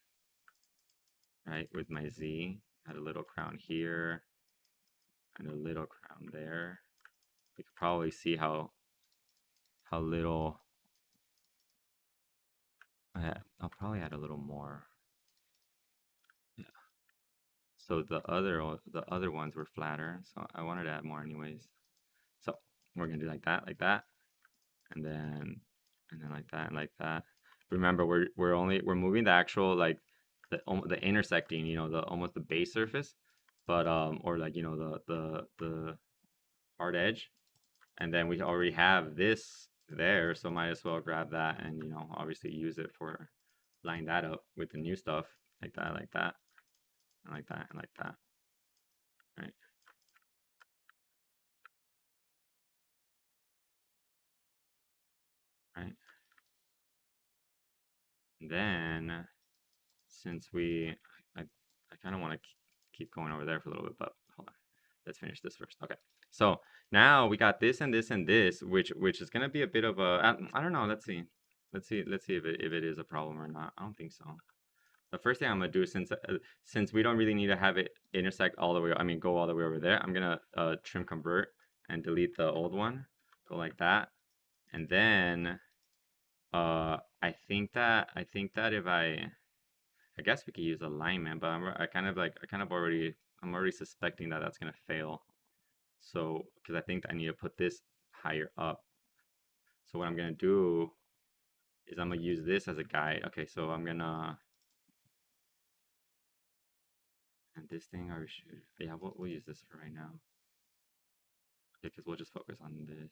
right? With my Z, add a little crown here and a little crown there. You can probably see how little I'll probably add a little more. Yeah. So the other ones were flatter, so I wanted to add more anyways. So we're gonna do like that, and then like that and like that. Remember, we're moving the actual like the intersecting, the almost the base surface, but or like the hard edge, and then we already have this there, so might as well grab that and obviously use it for line that up with the new stuff, like that, and like that, and like that, right? Right. And then since I, I kind of want to keep going over there for a little bit, but hold on, let's finish this first. Okay, so now we got this and this and this, which is gonna be a bit of a I don't know. Let's see if it is a problem or not. I don't think so. The first thing I'm gonna do, since we don't really need to have it intersect all the way, I mean go all the way over there, I'm gonna trim convert and delete the old one. Go like that, and then I think that if I guess we could use alignment, but I'm already suspecting that that's gonna fail. So because I think I need to put this higher up. So what I'm gonna do is I'm gonna use this as a guide. Okay, so I'm gonna and this thing, or should yeah, we'll use this for right now. Because we'll just focus on this.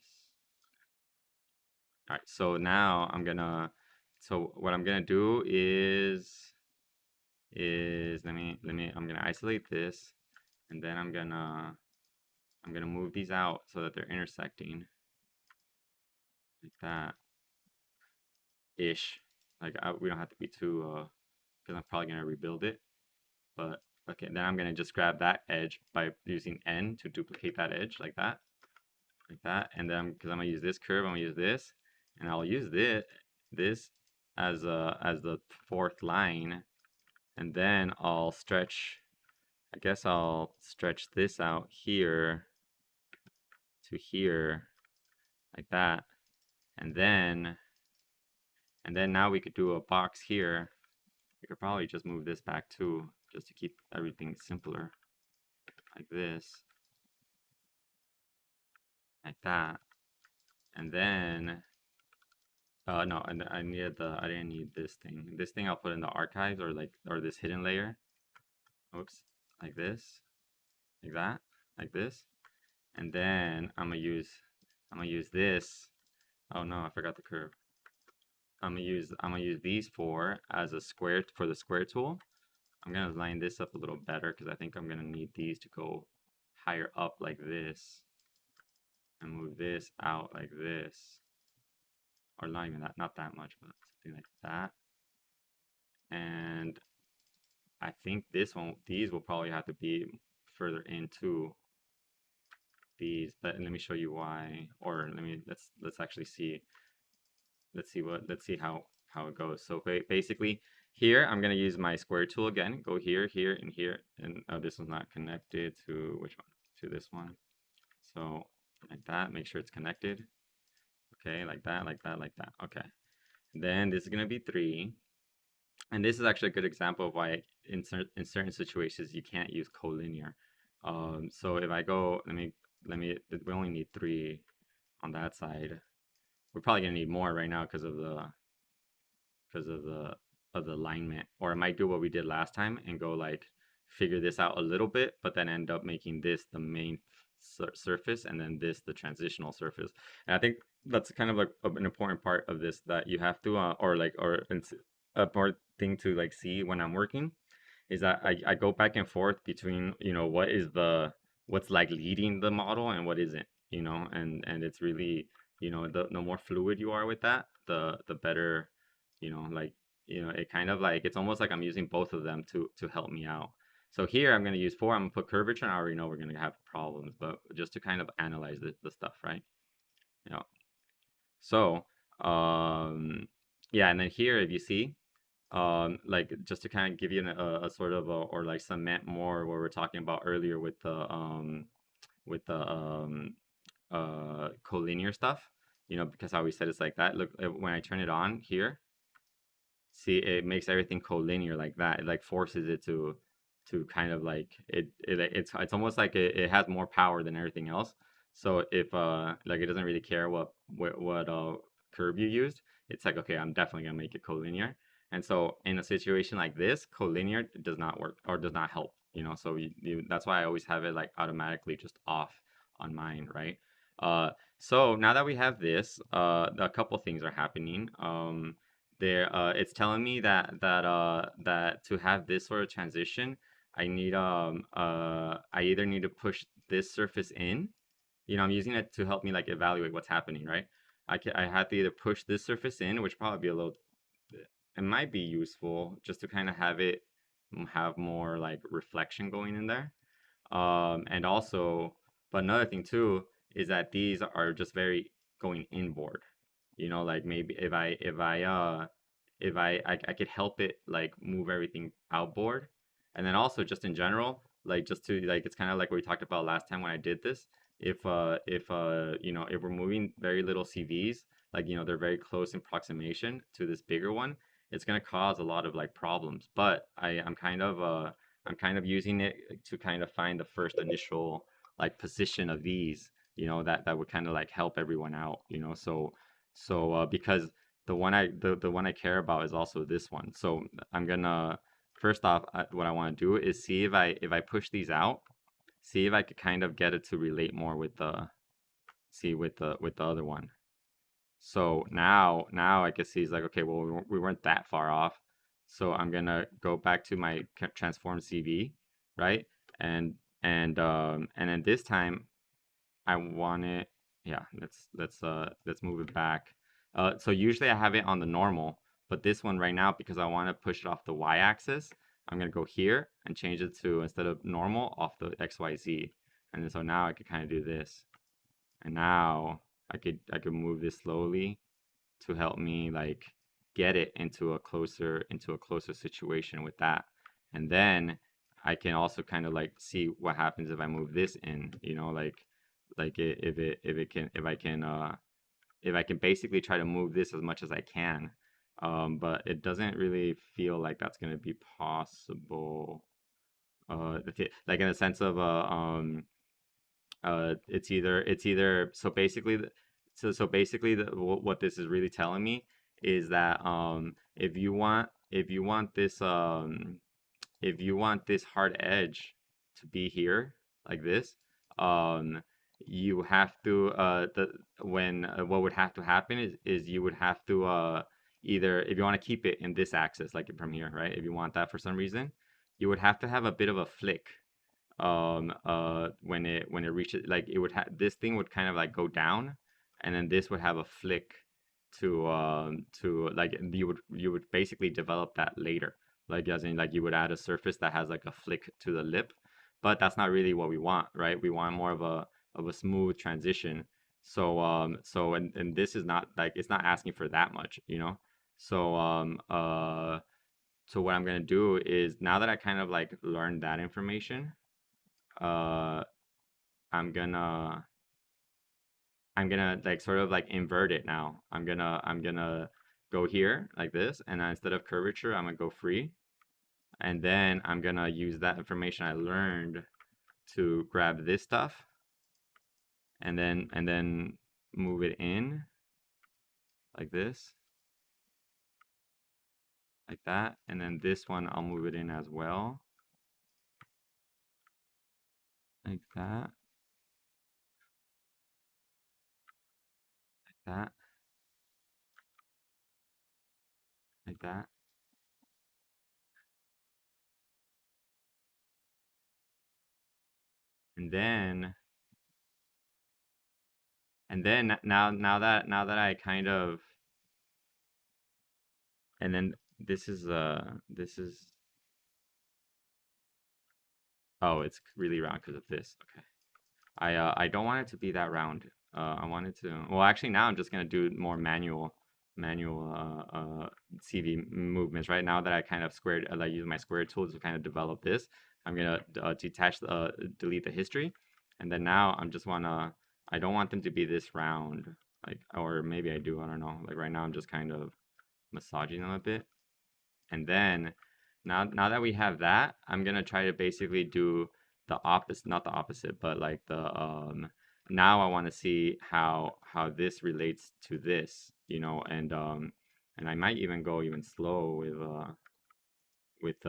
All right, so now so what I'm gonna do is I'm gonna isolate this, and then I'm gonna move these out so that they're intersecting like that ish. Like we don't have to be too because I'm probably gonna rebuild it. But okay, then I'm gonna just grab that edge by using N to duplicate that edge like that, and then because I'm gonna use this curve, I'm gonna use this, and I'll use this as the fourth line, and then I'll stretch. I guess I'll stretch this out here to here like that, and then now we could do a box here. We could probably just move this back too, just to keep everything simpler, like this, like that, and then no, and I didn't need this thing. This thing I'll put in the archives or this hidden layer. Oops, like this, like that, like this, and then I'm gonna use this. Oh no, I forgot the curve. I'm gonna use these four as a square for the square tool. I'm gonna line this up a little better because I think I'm gonna need these to go higher up like this, and move this out like this, or not even that, not that much, but something like that. And I think these will probably have to be further in too. these, but let me show you why, or let's actually see. Let's see how it goes. So basically here I'm gonna use my square tool again. Go here, here, and here, and this is not connected to which one? To this one. So like that. Make sure it's connected. Okay, like that, like that, like that. Okay. Then this is gonna be 3, and this is actually a good example of why in certain situations you can't use collinear. So if I go, we only need 3 on that side. We're probably gonna need more right now because of the alignment. Or I might do what we did last time and go like figure this out a little bit, but then end up making this the main surface and then this the transitional surface. And I think that's kind of like an important part of this that you have to or a more thing to like see when I'm working is that I go back and forth between, you know, what's like leading the model and what isn't, you know, and it's really, you know, the more fluid you are with that, the better, you know, like, you know, it kind of like, it's almost like I'm using both of them to help me out. So here I'm going to use 4, I'm going to put curvature, and I already know we're going to have problems, but just to kind of analyze the stuff, right? Yeah. So, yeah, and then here, if you see, like just to kind of give you a sort of or like cement more what we were talking about earlier with the collinear stuff, you know, because how we said it's like that. Look, when I turn it on here, see, it makes everything collinear like that. It like forces it to kind of like it's almost like it has more power than everything else. So if like it doesn't really care what curve you used, it's like, okay, I'm definitely gonna make it collinear. And so in a situation like this, collinear does not work or does not help, you know. So that's why I always have it like automatically just off on mine, right? So now that we have this, a couple things are happening. There it's telling me that to have this sort of transition, I either need to push this surface in, you know, I'm using it to help me like evaluate what's happening, right? I have to either push this surface in, which probably be a little, it might be useful just to kind of have it have more like reflection going in there. And also, but another thing too is that these are just very going inboard. You know, like maybe if I could help it like move everything outboard, and then also just in general, like just to like it's kind of like what we talked about last time when I did this. If you know, if we're moving very little CVs, like, you know, they're very close in proximation to this bigger one, it's gonna cause a lot of like problems. But I'm kind of using it to kind of find the first initial like position of these, you know, that would kind of like help everyone out, you know. Because the one I care about is also this one. So I'm gonna first off, what I want to do is see if I push these out, see if I could kind of get it to relate more with the see with the other one. So now I can see it's like, okay, well, we weren't that far off. So I'm gonna go back to my transform CV, right? And and then this time I want it. Yeah, let's move it back. So usually I have it on the normal, but this one right now, because I want to push it off the y-axis, I'm gonna go here and change it to, instead of normal, off the XYZ. And then so now I could kind of do this, and now I could move this slowly to help me like get it into a closer situation with that. And then I can also kind of like see what happens if I move this in, you know, like if it can if I can basically try to move this as much as I can. But it doesn't really feel like that's going to be possible. Like in the sense of it's either so basically what this is really telling me is that if you want this hard edge to be here like this, um you have to the when what would have to happen is you would have to either, if you want to keep it in this axis like from here, right, if you want that for some reason, you would have to have a bit of a flick when it reaches, like it would have, this thing would kind of like go down, and then this would have a flick to like you would basically develop that later, like as in like you would add a surface that has like a flick to the lip, but that's not really what we want, right? We want more of of a smooth transition. And this is not like it's not asking for that much, you know. So so what I'm gonna do is now that I kind of like learned that information, uh, I'm gonna I'm gonna like sort of like invert it now. I'm gonna go here like this, and then instead of curvature, I'm gonna go free, and then I'm gonna use that information I learned to grab this stuff, and then move it in like this, like that, and then this one I'll move it in as well, like that, like that, like that, and then now that I kind of and then this is oh, it's really round because of this. Okay. I don't want it to be that round. I want it to. Well, actually, now I'm just gonna do more manual CV movements. Right now that I kind of squared, like use my square tool to kind of develop this, I'm gonna delete the history, and then now I'm just wanna. I don't want them to be this round, like, or maybe I do. I don't know. Like right now, I'm just kind of massaging them a bit. And then now that we have that, I'm gonna try to basically do the opposite, not the opposite, but like the now I want to see how this relates to this, you know, and I might even go even slow with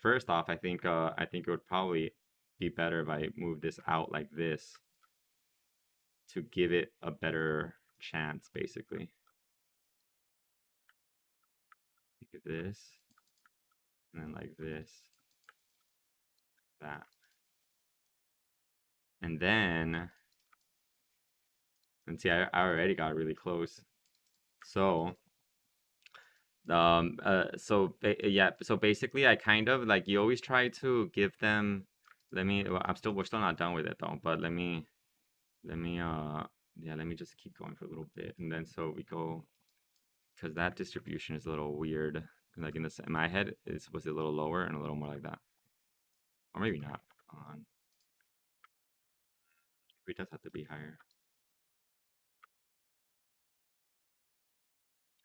first off, I think it would probably be better if I move this out like this to give it a better chance, basically. Think of this, and then like this, that. And then, and see, I already got really close. So, yeah, so basically, I kind of like you always try to give them. Well, we're still not done with it though, but let me, yeah, let me just keep going for a little bit, and then so we go, because that distribution is a little weird. Like in my head, it's supposed to be a little lower and a little more like that, or maybe not. On, it does have to be higher.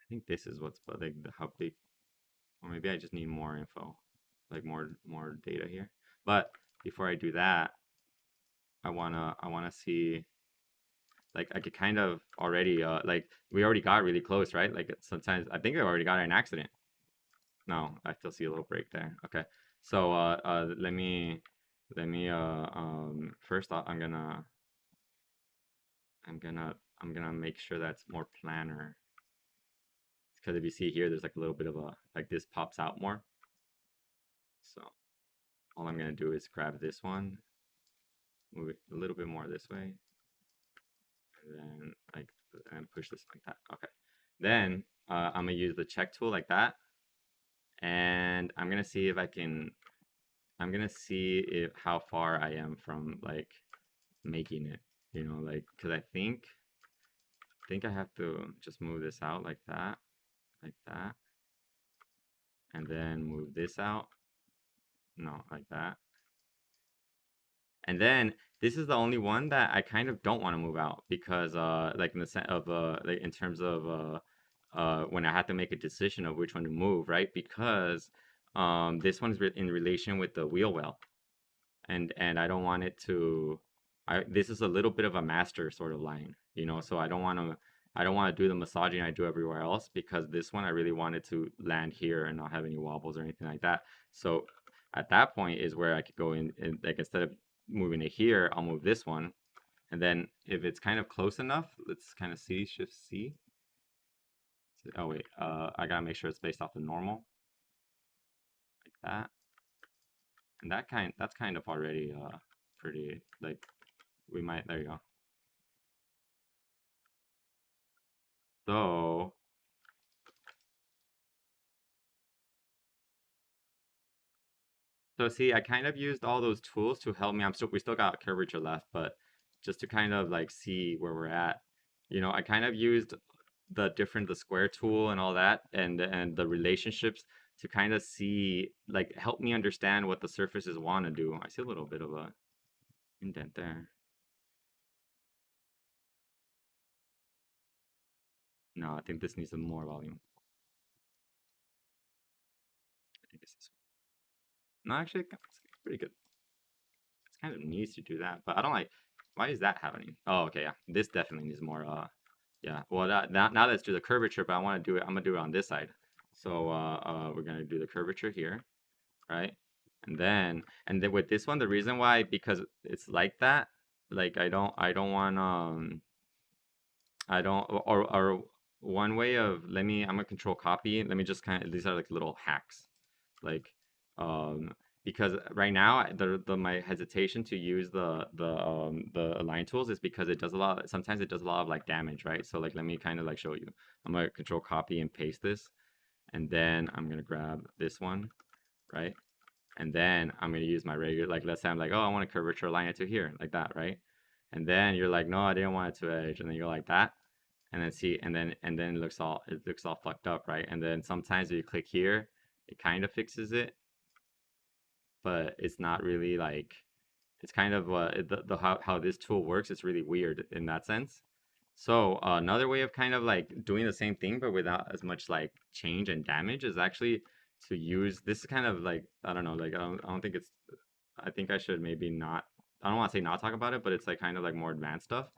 I think this is what's but like how big. Or maybe I just need more info, like more data here. But before I do that, I wanna see like I could kind of already like we already got really close, right? Like sometimes I think I already got an accident. No, I still see a little break there. Okay. So let me first off I'm gonna make sure that's more planar. Because if you see here, there's like a little bit of a like this pops out more. So all I'm gonna do is grab this one, move it a little bit more this way, and then like and push this like that. Okay. Then I'm gonna use the check tool like that, and I'm gonna see if I can. I'm gonna see if how far I am from like making it. You know, like because I think I have to just move this out like that, and then move this out. No, like that. And then this is the only one that I kind of don't want to move out because like in the sense of like in terms of when I had to make a decision of which one to move, right? Because this one's in relation with the wheel well, and I don't want it to. This is a little bit of a master sort of line, you know. So I don't want to do the massaging I do everywhere else because this one I really wanted to land here and not have any wobbles or anything like that. So at that point is where I could go in and like instead of moving it here, I'll move this one, and then if it's kind of close enough, let's kind of see shift C. Oh wait, I gotta make sure it's based off the normal like that, and that's kind of already pretty like we might there you go. So see, I kind of used all those tools to help me. We still got curvature left, but just to kind of like see where we're at. You know, I kind of used the square tool and all that, and the relationships to kind of see, like, help me understand what the surfaces want to do. I see a little bit of a indent there. No, I think this needs some more volume. I think it's this one. No, actually, it's pretty good. It kind of needs to do that, but I don't like. Why is that happening? Oh, okay, yeah. This definitely needs more. Yeah. Well, now let's do the curvature, but I want to do it. I'm gonna do it on this side. So, we're gonna do the curvature here, right? And then with this one, the reason why, because it's like that. Like I don't want I don't or one way of I'm gonna control copy. Let me just kind of, these are like little hacks, like um because right now the my hesitation to use the align tools is because it does a lot, sometimes it does a lot of like damage, right? So like let me kind of like show you. I'm gonna control copy and paste this, and then I'm gonna grab this one, right? And then I'm gonna use my regular, like let's say I'm like, oh, I want a curvature, align it to here, like that, right? And then you're like, no, I didn't want it to edge, and then you're like that, and then see, and then it looks all fucked up, right? And then sometimes if you click here, it kind of fixes it, but it's not really like, it's kind of the how this tool works. It's really weird in that sense. So another way of kind of like doing the same thing but without as much like change and damage is actually to use this. Is kind of like, I don't know, like I don't think it's, I think I should maybe not, I don't want to say not talk about it, but it's like kind of like more advanced stuff.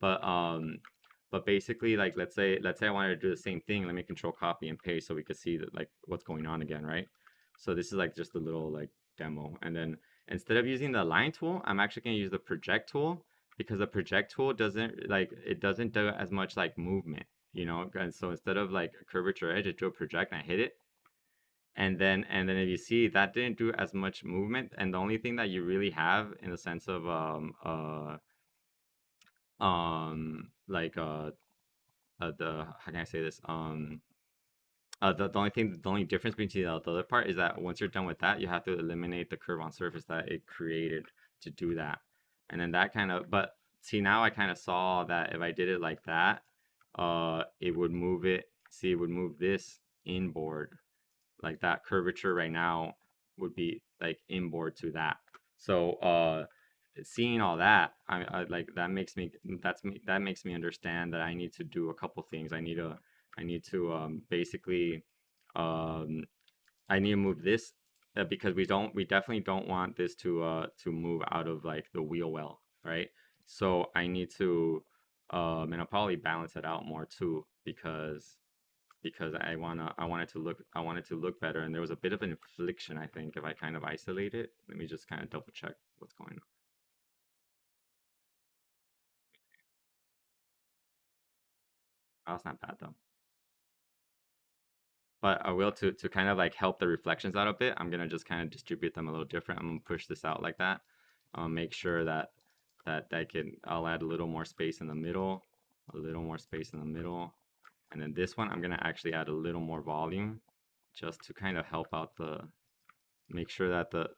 But basically, like let's say I wanted to do the same thing. Let me control copy and paste so we could see that, like, what's going on again, right? So this is like just a little like demo. And then instead of using the align tool, I'm actually going to use the project tool, because the project tool doesn't, like, it doesn't do as much like movement, you know? And so instead of like a curvature edge, I do a project and I hit it, and then if you see, that didn't do as much movement, and the only thing that you really have in the sense of like the, how can I say this, the only difference between the other part is that once you're done with that, you have to eliminate the curve on surface that it created to do that. And then that kind of, but see, now I kind of saw that if I did it like that, it would move it, see, it would move this inboard, like that curvature right now would be like inboard to that. So seeing all that, I like, that makes me, that makes me understand that I need to do a couple things. I need to basically um I need to move this, because we definitely don't want this to move out of like the wheel well, right? So I need to and I'll probably balance it out more too, because I want it to look better, and there was a bit of an infliction, I think, if I kind of isolate it. Let me just kind of double check what's going on. Oh, that's not bad though. But I will, to kind of like help the reflections out a bit, I'm gonna just kind of distribute them a little different. I'm gonna push this out like that. Make sure I'll add a little more space in the middle, a little more space in the middle, and then this one I'm gonna actually add a little more volume, just to kind of help out make sure that the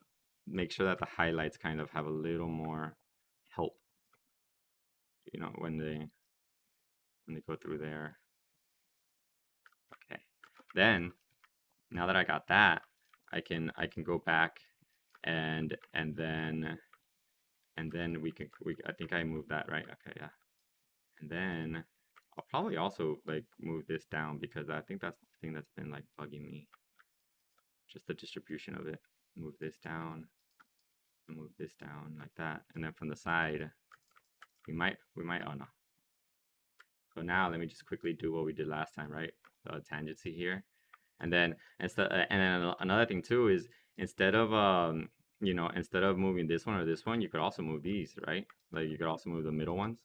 make sure that the highlights kind of have a little more help, when they go through there. Okay. Then, now that I got that, I can go back, and then we I think I moved that right. Okay, yeah. And then I'll probably also like move this down, because I think that's the thing that's been like bugging me. Just the distribution of it. Move this down, move this down like that. And then from the side, we might, oh no. So now let me just quickly do what we did last time, right? The tangency here. And then another thing too is, instead of instead of moving this one or this one, you could also move these, right? Like you could also move the middle ones,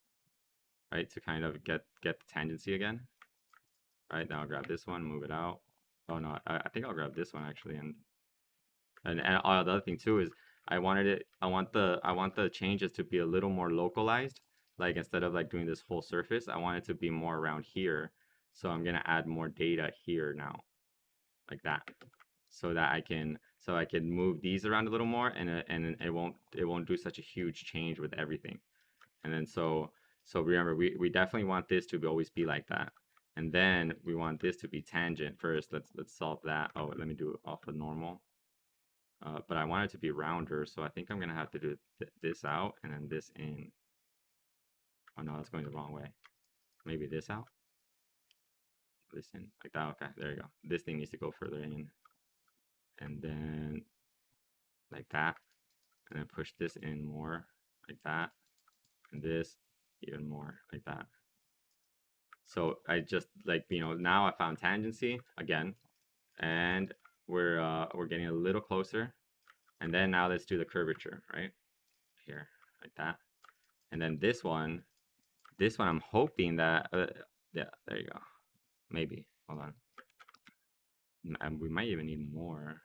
right? To kind of get the tangency again. Right, now I'll grab this one, move it out. Oh no, I think I'll grab this one actually, and the other thing too is, I want the changes to be a little more localized. Like instead of like doing this whole surface, I want it to be more around here. So I'm gonna add more data here now, like that, so I can move these around a little more, and it won't do such a huge change with everything. And then so remember, we definitely want this to always be like that. And then we want this to be tangent first. Let's solve that. Oh, let me do it off of normal. But I want it to be rounder, so I think I'm gonna have to do this out and then this in. Oh no, that's going the wrong way. Maybe this out, this in, like that. Okay, there you go. This thing needs to go further in, and then like that, and then push this in more, like that, and this even more, like that. So I just like, now I found tangency again, and we're getting a little closer. And then now let's do the curvature, right? Here, like that. And then this one I'm hoping that, yeah, there you go. Maybe, hold on. And we might even need more.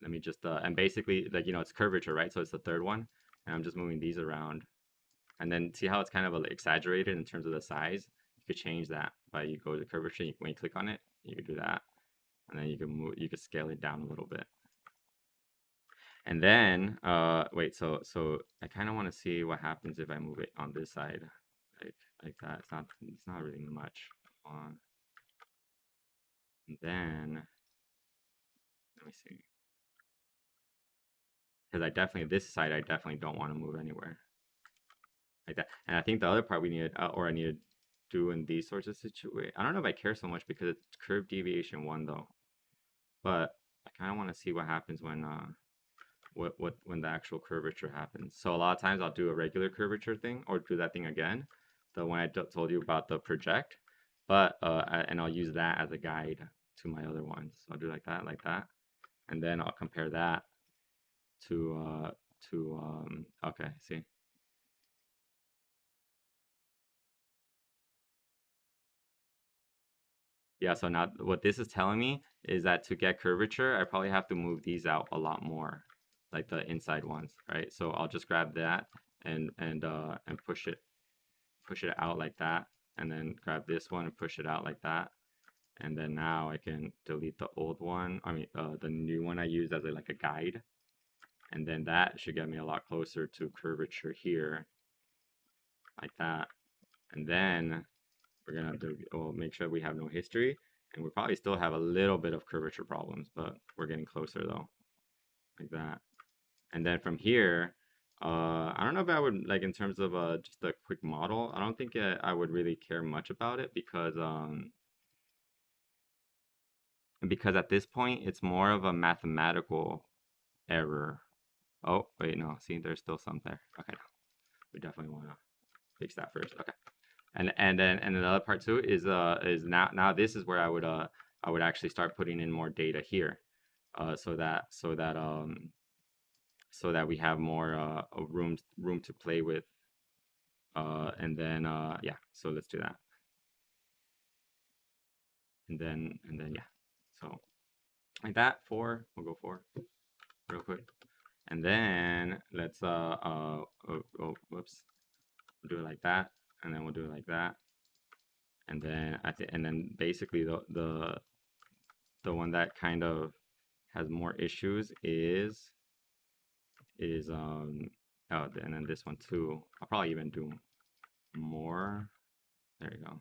Let me just, and basically, like, it's curvature, right? So it's the third one. And I'm just moving these around. And then see how it's kind of exaggerated in terms of the size? You could change that by you go to curvature, when you click on it, you could do that. And then you could scale it down a little bit. And then, wait, so I kind of want to see what happens if I move it on this side, like that. It's not really much on. And then, let me see, because this side I definitely don't want to move anywhere like that. And I think the other part we needed, or I needed to do in these sorts of situations. I don't know if I care so much because it's curve deviation 1 though, but I kind of want to see what happens when the actual curvature happens. So a lot of times I'll do a regular curvature thing or do that thing again, the one I told you about, the project, but and I'll use that as a guide to my other ones. So I'll do like that, and then I'll compare that to okay, see. Yeah, so now what this is telling me is that to get curvature, I probably have to move these out a lot more, like the inside ones, right? So I'll just grab that and push it out like that, and then grab this one and push it out like that. And then now I can delete the old one, I mean, the new one I used as like a guide. And then that should get me a lot closer to curvature here, like that. And then we're gonna we'll make sure we have no history. And we probably still have a little bit of curvature problems, but we're getting closer though, like that. And then from here, I don't know if I would, like, in terms of just a quick model, I don't think I would really care much about it because at this point it's more of a mathematical error. Oh, wait, no, see, there's still some there. Okay, no, we definitely want to fix that first. Okay. And then another part too is now this is where I would actually start putting in more data here, so that we have more room to play with, and then yeah, so let's do that. And then yeah, so like that, we'll go 4 real quick. And then let's whoops, we'll do it like that, and then we'll do it like that. And then basically the one that kind of has more issues is oh, and then this one too. I'll probably even do more. There you go.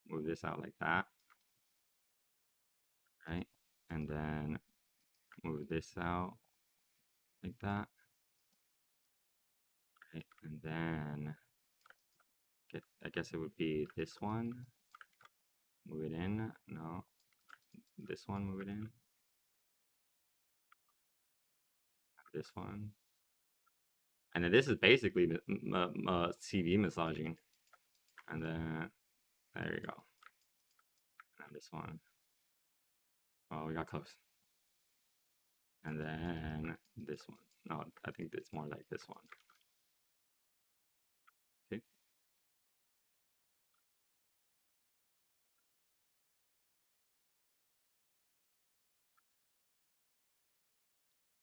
Move this out like that, right? And then move this out like that, right? And then I guess it would be this one. Move it in. No, this one. Move it in. This one. And then this is basically CV massaging. And then there you go. And this one. Oh, we got close. And then this one. No, I think it's more like this one. See?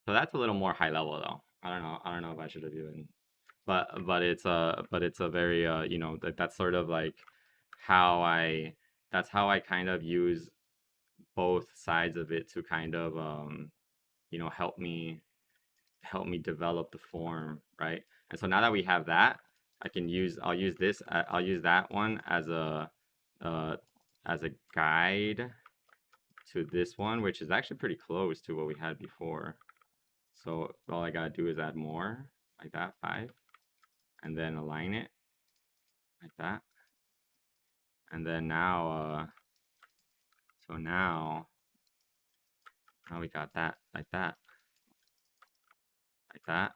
So that's a little more high level though. I don't know. I don't know if I should have even, but it's a very that's sort of like how I that's how I kind of use both sides of it to kind of help me help me develop the form, right? And so now that we have that, I'll use this, I'll use that one uh, as a guide to this one, which is actually pretty close to what we had before. So all I gotta do is add more, like that, 5, and then align it like that. And then now, so now we got that, like that,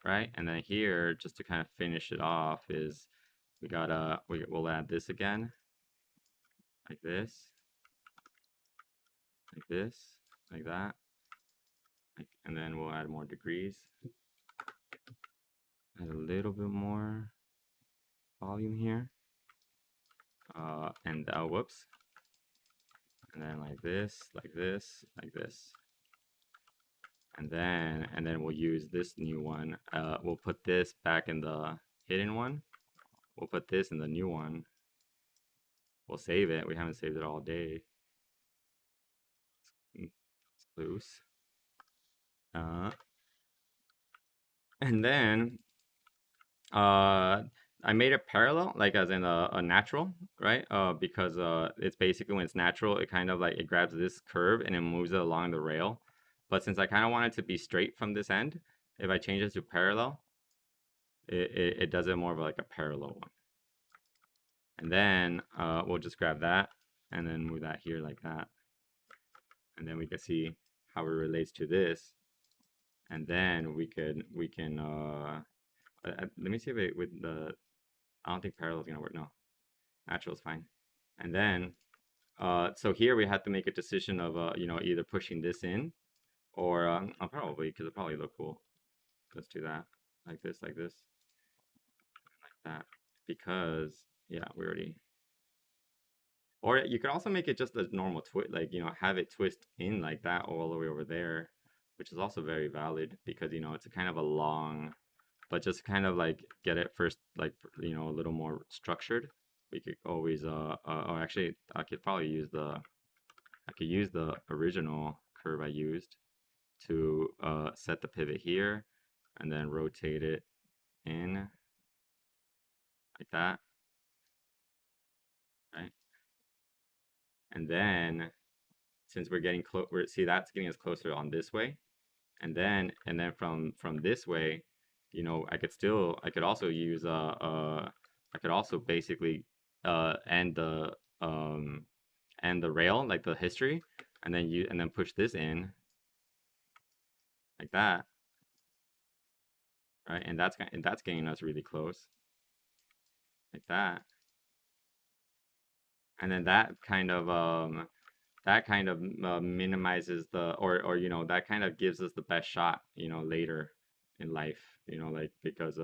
right? And then here, just to kind of finish it off, is we'll add this again, like this, like this, like that, and then we'll add more degrees, add a little bit more volume here, and whoops, and then like this, like this, like this, and then we'll use this new one. We'll put this back in the hidden one. We'll put this in the new one. We'll save it. We haven't saved it all day. It's loose. And then I made it parallel, like as in a natural, right? Because it's basically when it's natural, it kind of like it grabs this curve and it moves it along the rail. But since I kind of want it to be straight from this end, if I change it to parallel, it does it more of like a parallel one. And then we'll just grab that and then move that here like that. And then we can see how it relates to this. And then we can let me see if it with the I don't think parallel is gonna work. No, natural is fine. And then so here we have to make a decision of you know, either pushing this in or I'll probably, because it'll probably look cool. Let's do that like this, like this, like that, because yeah, we already. Or you could also make it just a normal twist, like, you know, have it twist in like that all the way over there, which is also very valid because, you know, it's a kind of a long, but just kind of like get it first, like, you know, a little more structured. We could always, or actually, I could use the original curve I used to set the pivot here and then rotate it in like that, right? And then since we're getting close, see that's getting us closer on this way, and then from this way, you know, I could also use I could also basically end the rail, like the history, and then push this in like that, right? And that's getting us really close like that. And then that kind of minimizes the, or you know, that kind of gives us the best shot, you know, later in life, you know, like because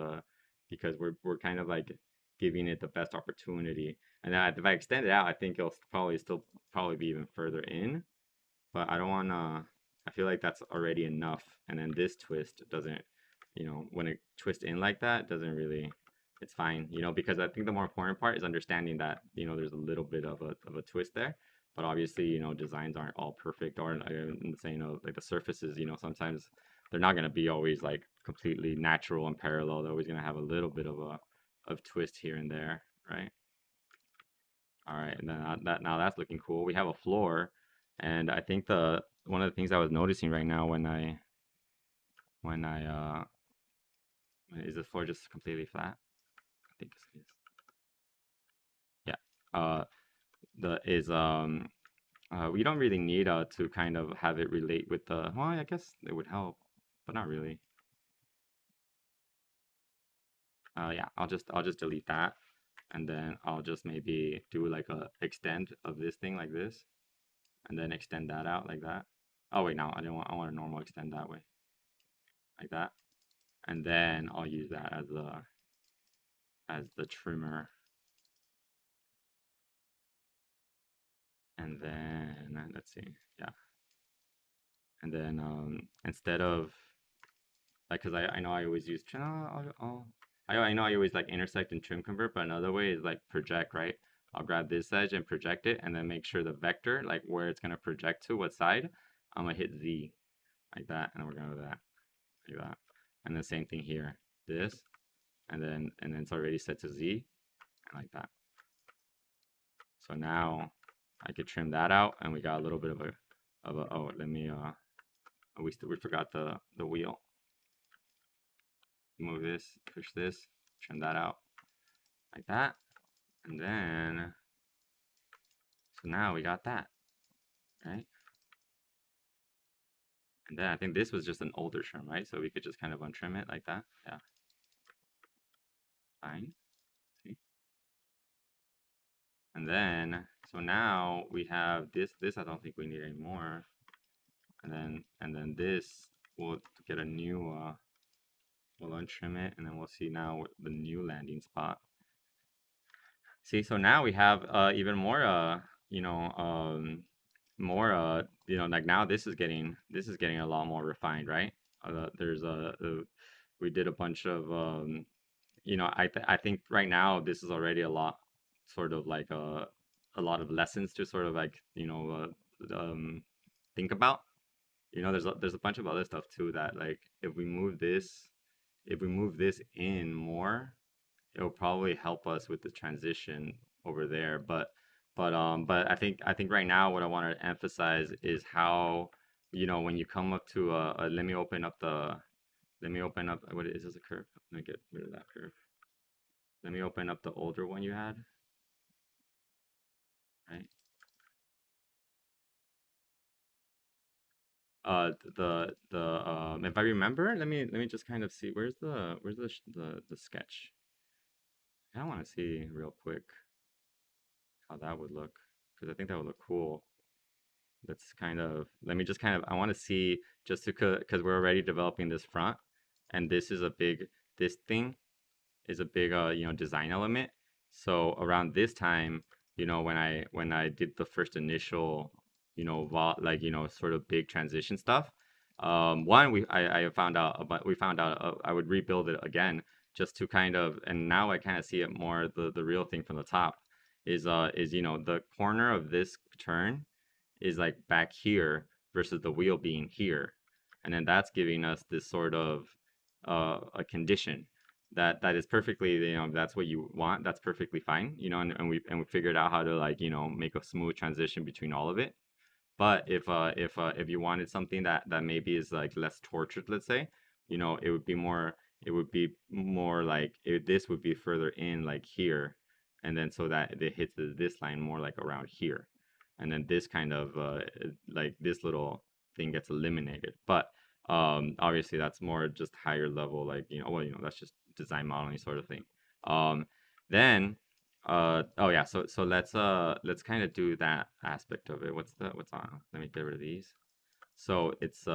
we're kind of like giving it the best opportunity. And then if I extend it out, I think it'll probably be even further in, but I don't want to. I feel like that's already enough, and then this twist doesn't, you know, when it twists in like that, doesn't really. It's fine, you know, because I think the more important part is understanding that, you know, there's a little bit of a twist there, but obviously, you know, designs aren't all perfect, or I'm saying, you know, like the surfaces, you know, sometimes they're not gonna be always like completely natural and parallel. They're always gonna have a little bit of a twist here and there, right? All right, and then that now that's looking cool. We have a floor, and I think the one of the things I was noticing right now when I is the floor just completely flat? I think it is. Yeah. The is we don't really need to kind of have it relate with the, well, I guess it would help, but not really. Yeah, I'll just delete that, and then I'll just maybe do like a extend of this thing like this, and then extend that out like that. Oh wait, no, I want a normal extend that way, like that. And then I'll use that as the trimmer. And then let's see, yeah. And then instead of like, cause I know I always use I know I always like intersect and trim convert, but another way is like project, right? I'll grab this edge and project it, and then make sure the vector, like where it's gonna project to, what side, I'm gonna hit Z like that, and we're gonna do that like that. and the same thing here, this, and then it's already set to Z, and like that. So now I could trim that out, and we got a little bit of a oh, let me we forgot the wheel. Move this, push this, trim that out like that, and then so now we got that, right? And then I think this was just an older trim, right? So we could just kind of untrim it like that. Yeah, fine. See? And then so now we have this. This I don't think we need anymore. And then this we'll get a new. We'll untrim it, and then we'll see now the new landing spot. See, so now we have even more you know more like now this is getting a lot more refined, right? There's we did a bunch of I think right now this is already a lot sort of like a lot of lessons to sort of like think about. There's a bunch of other stuff too that like if we move this in more, it'll probably help us with the transition over there. But I think right now what I want to emphasize is how when you come up to let me open up what is this, a curve? Let me get rid of that curve. Let me open up the older one you had, right? If I remember, let me just kind of see where's the sketch. I want to see real quick how that would look because I think that would look cool. Let me just kind of I want to see just to because we're already developing this front, and this thing is a big design element. So around this time, when I did the first initial sort of big transition stuff, one I found out about we found out I would rebuild it again just to kind of, and now I kind of see it more the real thing from the top is the corner of this turn is like back here versus the wheel being here, and then that's giving us this sort of a condition that is perfectly, that's what you want, that's perfectly fine, and we figured out how to like make a smooth transition between all of it. But if you wanted something that maybe is like less tortured, let's say, it would be more like this would be further in like here, and then so that it hits this line more like around here, and then this kind of like this little thing gets eliminated. But obviously that's more just higher level, like that's just design modeling sort of thing. Then oh yeah, so let's kind of do that aspect of it. What's on? Let me get rid of these. So it's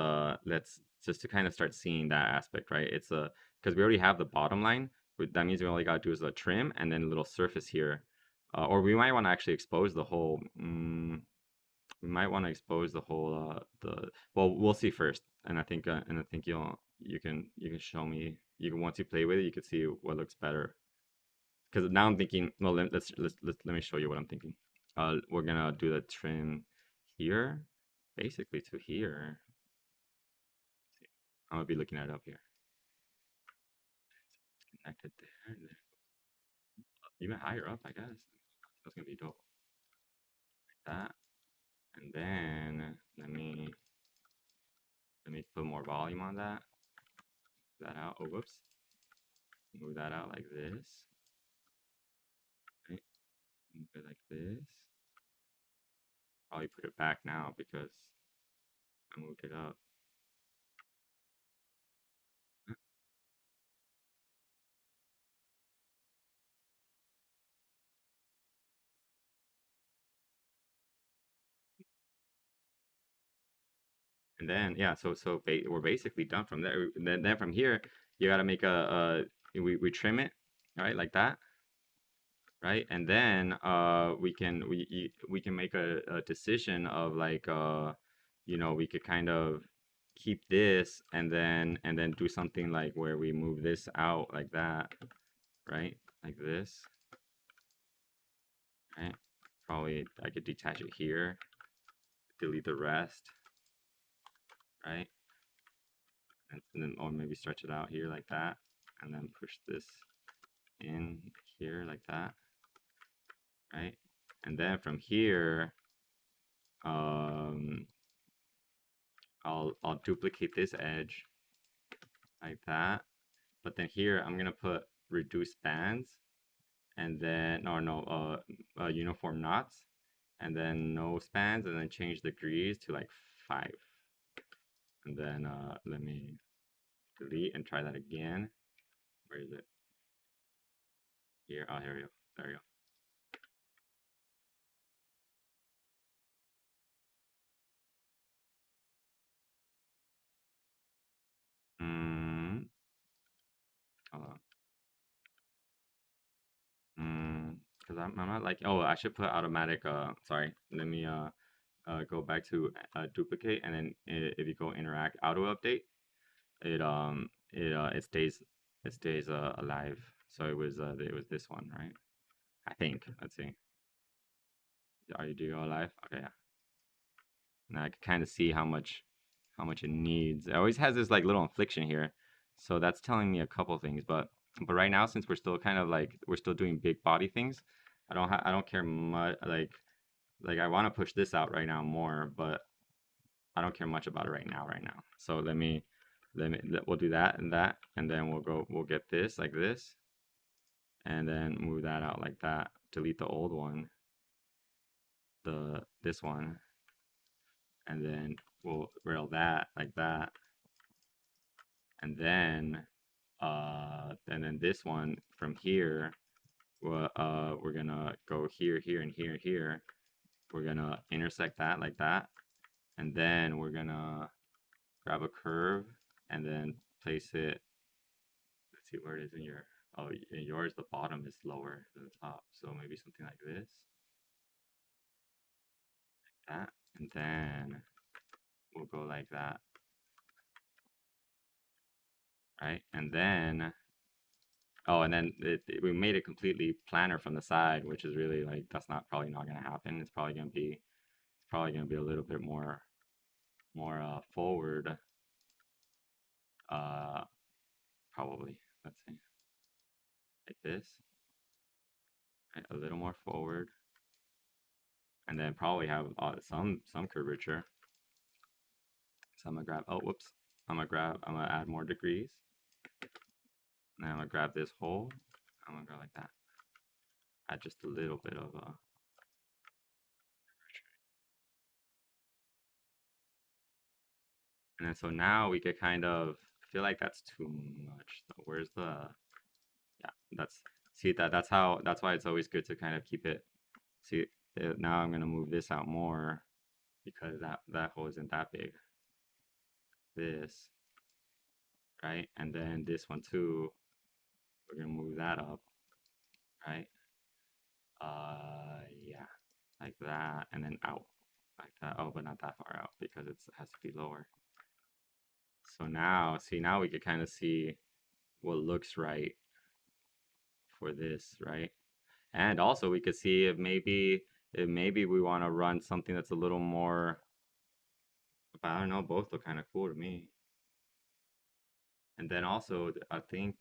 let's just to kind of start seeing that aspect, right? It's because we already have the bottom line, that means we only got to do is a trim and then a little surface here. Or we might want to actually expose the whole we might want to expose the whole the well, we'll see first. And I think you can show me, you can, once you play with it, you can see what looks better. Because now I'm thinking, well, let me show you what I'm thinking. We're gonna do the trim here, basically to here. I'm gonna be looking at it up here. It's connected there, and then even higher up, I guess. That's gonna be dope. Like that, and then let me put more volume on that. Move that out. Oh, whoops. Move that out like this. Right. Move it like this. Probably put it back now because I moved it up. And then yeah, we're basically done from there. Then from here, you gotta make we trim it, right, like that, right, and then we can make a decision of like we could kind of keep this and then do something like where we move this out like that, right, like this, right. Probably I could detach it here, delete the rest, right. and then or maybe stretch it out here like that, and then push this in here like that, right? And then from here, um, I'll duplicate this edge like that. But then here I'm gonna put reduce bands, and then or no uniform knots, and then no spans, and then change degrees to like 5. And then let me delete and try that again. Where is it? Here. Oh, here we go. There we go. Mm, hold on. Because I'm not like, oh, I should put automatic. Sorry. Let me go back to duplicate, and then if you go interact auto update, it stays alive. So it was this one, right? I think. Let's see. Are you do you alive? Okay, yeah. Now I can kind of see how much it needs. It always has this like little infliction here, so that's telling me a couple things. But right now, since we're still kind of like we're still doing big body things, I don't care much. Like I want to push this out right now more, but I don't care much about it right now. Right now, so we'll do that, and then we'll get this like this, and then move that out like that. Delete the old one, this one, and then we'll rail that like that, and then this one from here, we're gonna go here, here, and here, and here. We're gonna intersect that like that, and then we're gonna grab a curve and then place it. Let's see where it is in your. Oh, in yours the bottom is lower than the top, so maybe something like this, like that, and then we'll go like that, right? And then oh, and then we made it completely planar from the side, which is really like that's not probably not gonna happen. It's probably gonna be a little bit more forward, uh, probably. Let's see, like this, right? A little more forward, and then probably have some curvature. So I'm gonna grab. Oh, whoops. I'm gonna add more degrees. And I'm gonna grab this hole. I'm gonna go like that. Add just a little bit of and then so now we could kind of. I feel like that's too much. Though. Where's the? Yeah, that's see that's why it's always good to kind of keep it. See, now I'm gonna move this out more because that hole isn't that big. This, right, and then this one too. We're gonna move that up, right? Yeah, like that, and then out, like that. Oh, but not that far out because it has to be lower. So now, see, now we can kind of see what looks right for this, right? And also we could see if maybe we want to run something that's a little more. But I don't know, both look kind of cool to me. And then also, I think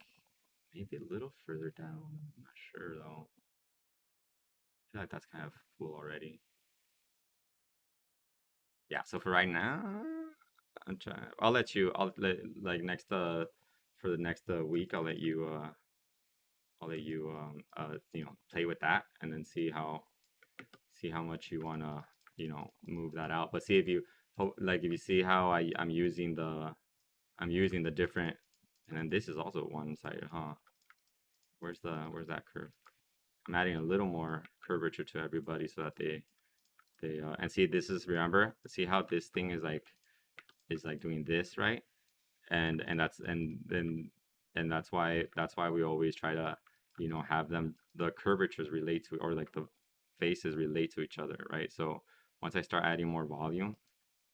maybe a little further down. I'm not sure though. I feel like that's kind of cool already. Yeah. So for right now, I'm trying. I'll let you. I'll let like next for the next week. I'll let you play with that and then see how much you wanna move that out. But see if you like if you see how I'm using the different, and then this is also one sided, huh? Where's that curve? I'm adding a little more curvature to everybody so that they and see this is remember see how this thing is like doing this, right? And that's and that's why we always try to have them the curvatures relate to, or like the faces relate to each other, right? So once I start adding more volume,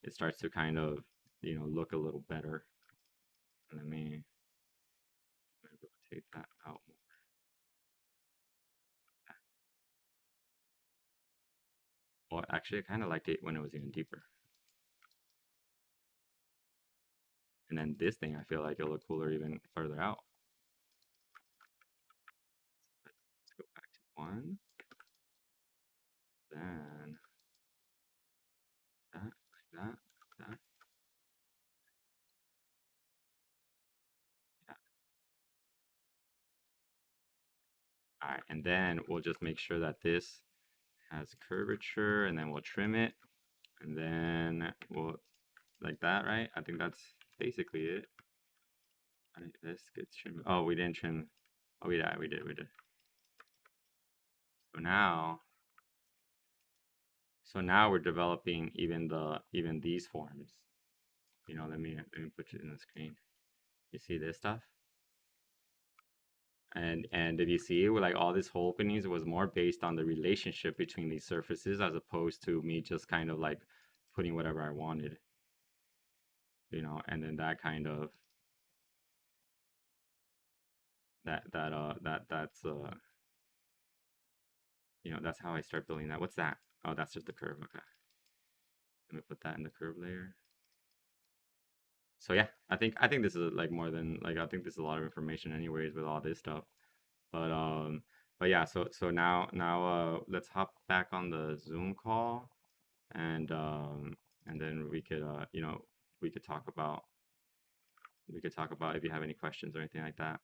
it starts to kind of look a little better. Let me rotate that out. Well, actually, I kind of liked it when it was even deeper. And then this thing, I feel like it'll look cooler even further out. Let's go back to 1. Then that, like that, that. Yeah. All right, and then we'll just make sure that this has curvature, and then we'll trim it, and then we'll like that, right? I think that's basically it. All right, this gets trimmed. Oh, we didn't trim. Oh, we did. So now, we're developing even these forms. You know, let me put it in the screen. You see this stuff? And did you see like all these hole openings was more based on the relationship between these surfaces as opposed to me just kind of like putting whatever I wanted, you know, and then that kind of that's you know, that's how I start building that. What's that? Oh, that's just the curve. Okay. Let me put that in the curve layer. So yeah, I think this is like more than like I think this is a lot of information anyways with all this stuff. But yeah, so now let's hop back on the Zoom call and then we could you know, we could talk about if you have any questions or anything like that.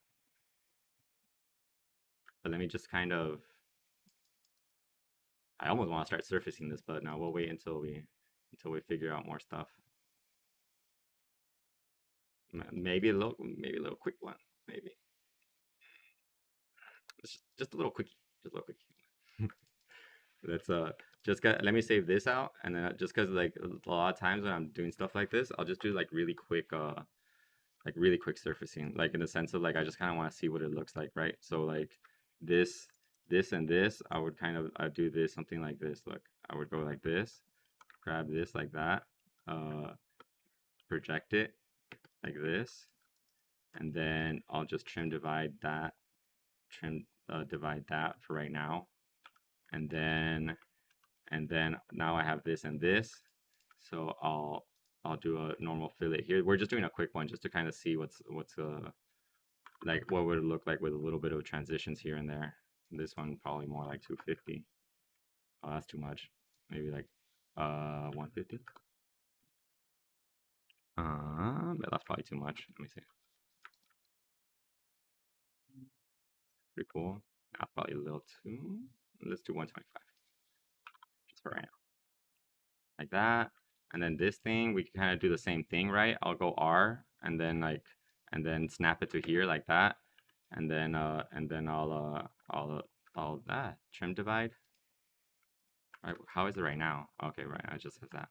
But let me just kind of I almost want to start surfacing this, but now we'll wait until we figure out more stuff. Maybe a little quick one. Maybe just a little quickie. Just a little quickie. That's just got let me save this out and then just because like a lot of times when I'm doing stuff like this, I'll just do like really quick surfacing, like in the sense of like I just kind of want to see what it looks like, right? So like this, this, and this, I would kind of I do this something like this. Look, I would go like this, grab this like that, uh, project it like this, and then I'll just divide that for right now, and then now I have this and this, so I'll do a normal fillet here. We're just doing a quick one just to kind of see what's like what would it look like with a little bit of transitions here and there. This one probably more like 250. Oh, that's too much. Maybe like 150. But that's probably too much. Let me see. Pretty cool. That's probably a little too. Let's do 125 just for right now. Like that. And then this thing, we can kind of do the same thing, right? I'll go R and then like and then snap it to here like that. And then I'll trim divide. Right, how is it right now? Okay, right now it just says that.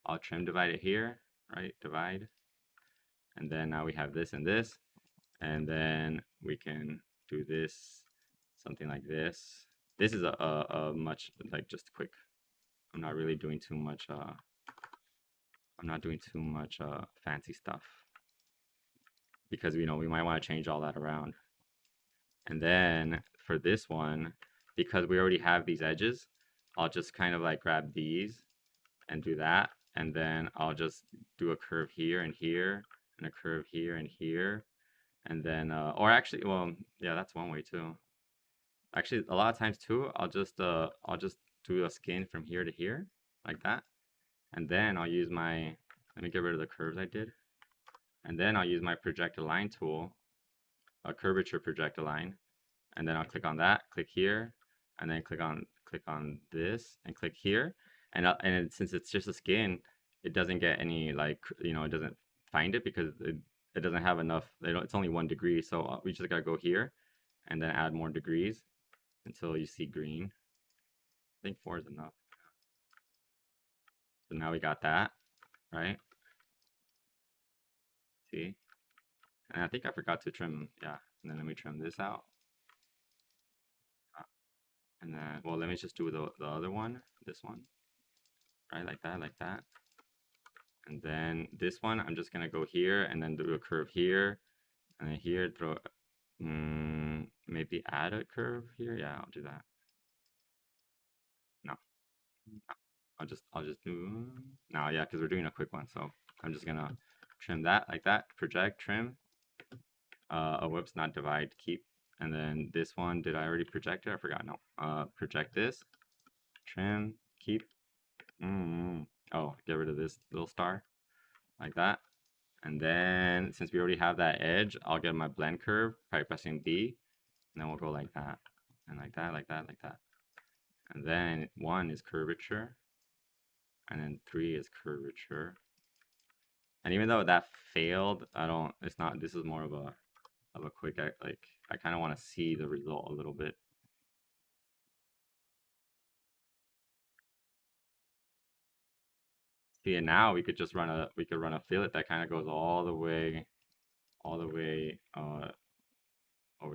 I'll trim divide it here, right? Divide. And then now we have this and this. And then we can do this, something like this. This is a much, like just quick. I'm not really doing too much, I'm not doing too much fancy stuff. Because, you know, we might want to change all that around. And then for this one, because we already have these edges, I'll just kind of like grab these and do that. And then I'll just do a curve here and here, and a curve here and here. And then, or actually, well, yeah, that's one way too. Actually, a lot of times too, I'll just do a skin from here to here, like that. And then I'll use my, let me get rid of the curves I did. And then I'll use my projector line tool, a curvature projector line. And then I'll click on that, click here, and then click on this and click here. And since it's just a skin, it doesn't get any like, you know, it doesn't find it because it doesn't have enough, it's only 1 degree. So we just gotta go here and then add more degrees until you see green. I think 4 is enough. So now we got that, right? See? And I think I forgot to trim, yeah. And then let me trim this out. And then, well, let me just do the other one, this one, right? Like that, like that. And then this one, I'm just gonna go here and then do a curve here, and then here throw, maybe add a curve here. Yeah, I'll do that. No, no. I'll just do no, yeah, because we're doing a quick one, so I'm just gonna trim that like that, project, trim. Oh, whoops, not divide, keep. And then this one, did I already project it? I forgot, no. Project this, trim, keep. Oh, get rid of this little star, like that. And then, since we already have that edge, I'll get my blend curve by pressing B, and then we'll go like that, and like that, like that, like that. And then 1 is curvature, and then 3 is curvature. And even though that failed, it's not, this is more of a quick, like, I kind of want to see the result a little bit. See, and now we could just we could run a fillet that kind of goes all the way, over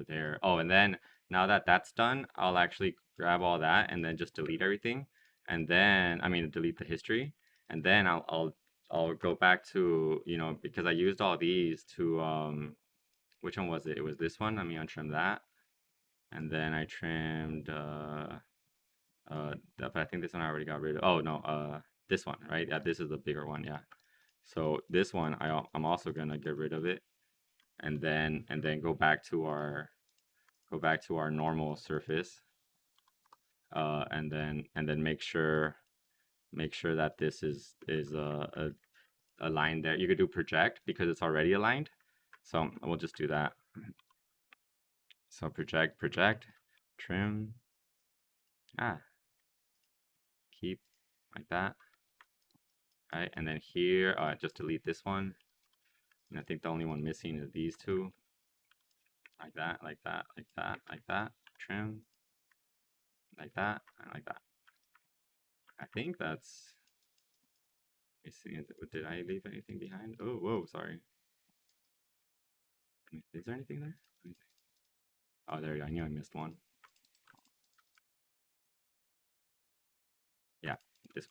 there. Oh, and then now that that's done, I'll actually grab all that and then just delete everything. And then, I mean, delete the history. And then I'll go back to, because I used all these to, which one was it? It was this one. Let me untrim that. And then I trimmed, but I think this one I already got rid of. Oh, no, this one, right? Yeah, this is the bigger one, yeah. So this one, I'm also gonna get rid of it. And then go back to our normal surface, and then make sure that this is aligned there. You could do project because it's already aligned, so we'll just do that. So project, trim, keep, like that. Right, and then here, just delete this one, and I think the only one missing is these two, like that, like that, like that, like that. Trim, like that, and like that. I think that's. Let me see. Did I leave anything behind? Oh, whoa, sorry. Is there anything there? Oh, there you go. I knew I missed one. Yeah, this.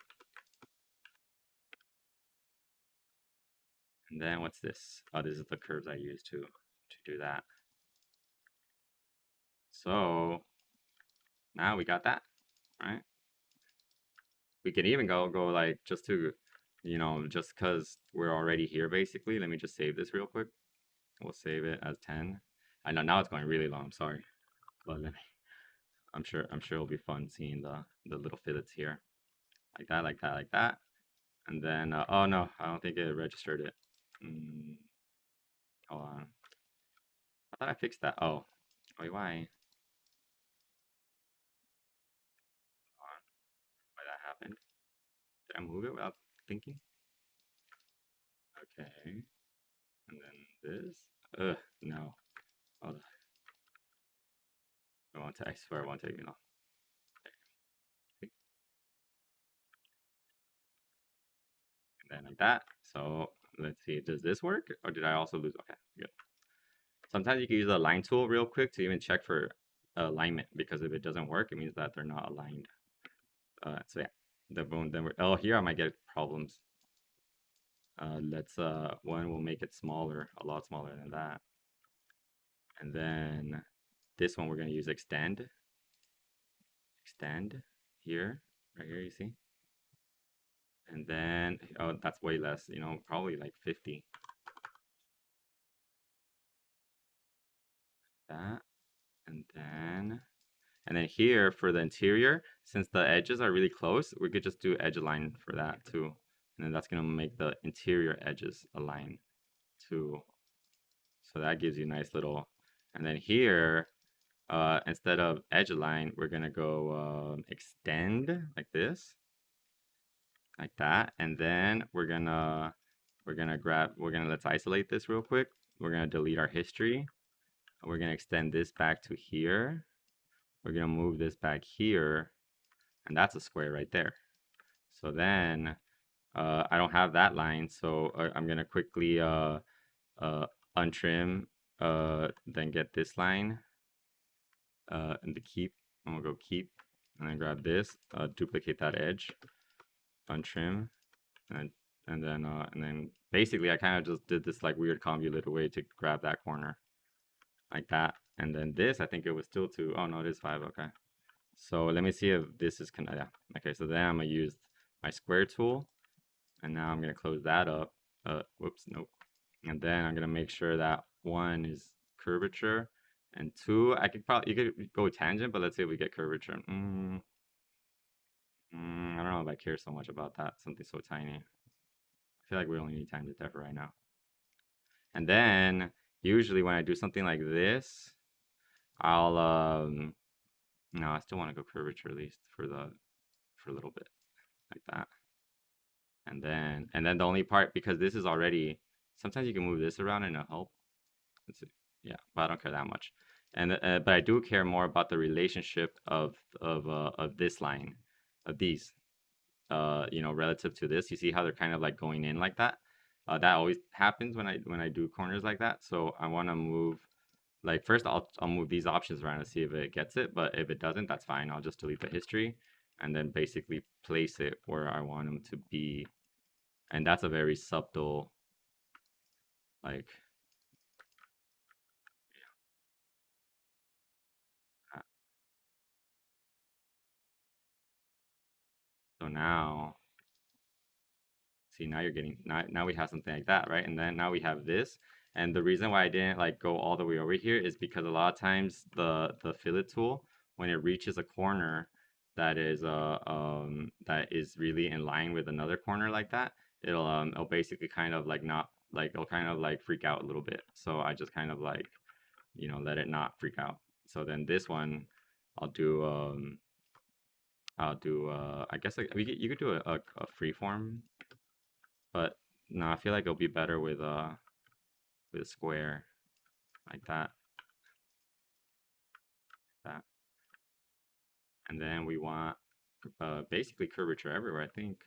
And then what's this? Oh, this is the curves I used to do that. So now we got that, right? We can even go like just to, just because we're already here basically. Let me just save this real quick. We'll save it as 10. I know now it's going really long. Sorry, but I'm sure it'll be fun seeing the little fillets here, like that, like that, like that. And then oh no, I don't think it registered it. Hold on. I thought I fixed that. Oh, wait, why? Why that happened? Did I move it without thinking? Okay. And then this. Ugh, no. Hold on. I swear it won't take me long. Okay. And then like that. So let's see. Does this work? Or did I also lose? Okay, good. Sometimes you can use the align tool real quick to even check for alignment, because if it doesn't work, it means that they're not aligned. So yeah. Then oh, here I might get problems. One will make it smaller, a lot smaller than that. And then this one we're going to use extend here, right here, you see. And then, oh, that's way less, probably like 50. That. And then here for the interior, since the edges are really close, we could just do edge align for that too. And then that's going to make the interior edges align too. So that gives you a nice little. And then here, instead of edge align, we're gonna go extend like this, like that, and then let's isolate this real quick. We're gonna delete our history. We're gonna extend this back to here. We're gonna move this back here, and that's a square right there. So then I don't have that line, so I'm gonna quickly untrim, then get this line. And the keep, and we'll go keep, and then grab this, duplicate that edge, untrim, and then basically I kind of just did this like weird convoluted way to grab that corner, like that. And then this, I think it was still 2. Oh no, it is 5. Okay. So let me see if this is yeah. Okay, so then I'm gonna use my square tool, and now I'm gonna close that up. Whoops, nope. And then I'm gonna make sure that 1 is curvature, and 2, I could probably, you could go tangent, but let's say we get curvature. I don't know if I care so much about that, something so tiny. I feel like we only need tangent there for right now. And then, usually when I do something like this, I'll, no, I still want to go curvature at least for a little bit, like that. And then the only part, because this is already, sometimes you can move this around and it'll help. Let's see. Yeah, but I don't care that much. And but I do care more about the relationship of this line, of these, relative to this. You see how they're kind of like going in like that. That always happens when I do corners like that. So I want to move, like, first I'll move these options around to see if it gets it. But if it doesn't, that's fine. I'll just delete the history and then basically place it where I want them to be. And that's a very subtle, like, uh, so now. See, now you're getting, now we have something like that, right? And then now we have this. And the reason why I didn't like go all the way over here is because a lot of times the fillet tool, when it reaches a corner that is really in line with another corner like that, it'll basically kind of like not like it'll kind of like freak out a little bit. So I just kind of like, let it not freak out. So then this one I'll do I guess like you could do a freeform, but no, I feel like it'll be better with a square like that. And then we want basically curvature everywhere, I think.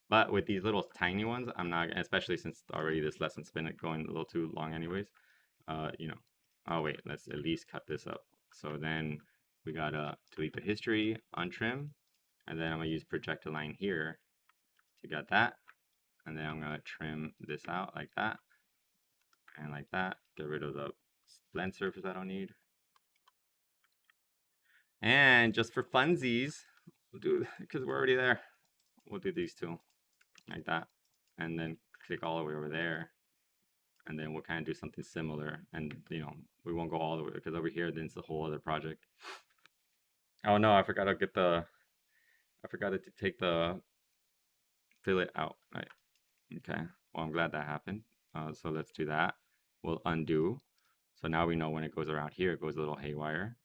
But with these little tiny ones, I'm not, especially since already this lesson's been going a little too long anyways. Uh, you know, oh wait, let's at least cut this up. So then we gotta delete the history, untrim, and then I'm gonna use projector line here to get that. And then I'm gonna trim this out like that and like that. Get rid of the blend surface I don't need. And just for funsies, we'll do, because we're already there, we'll do these two like that. And then click all the way over there. And then we'll kind of do something similar. And, we won't go all the way, because over here, then it's a whole other project. Oh no, I forgot to take the fillet out. Right. Okay. Well, I'm glad that happened. So let's do that. We'll undo. So now we know when it goes around here, it goes a little haywire.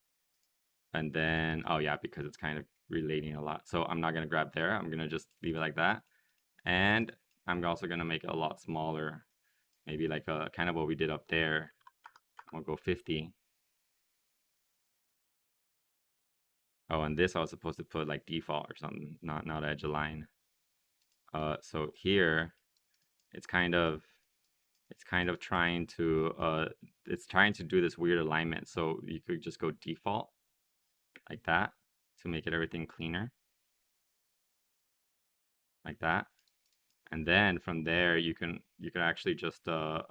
And then, oh yeah, because it's kind of relating a lot. So I'm not going to grab there. I'm going to just leave it like that. And I'm also going to make it a lot smaller. Maybe like a kind of what we did up there. We'll go 50. Oh, and this I was supposed to put like default or something, not edge align. So here it's kind of trying to do this weird alignment. So you could just go default like that to make it everything cleaner, like that. And then from there you could actually just do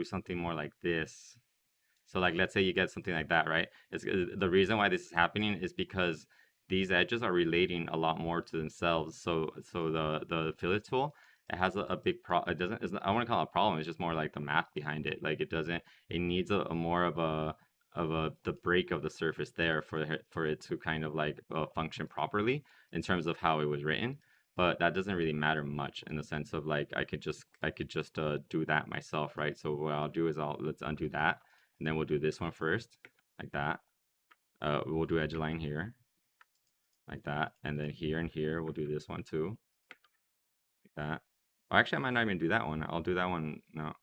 something more like this. So like let's say you get something like that, right? The reason why this is happening is because these edges are relating a lot more to themselves. So the fillet tool, it has a big it doesn't, I want to call it a problem, it's just more like the math behind it. Like it needs a more of the break of the surface there for it to kind of like function properly in terms of how it was written. But that doesn't really matter much in the sense of like I could just do that myself, right? So what I'll do is let's undo that, and then we'll do this one first, like that. We'll do edge line here, like that, and then here and here we'll do this one too, like that. Well, actually, I might not even do that one. I'll do that one. No.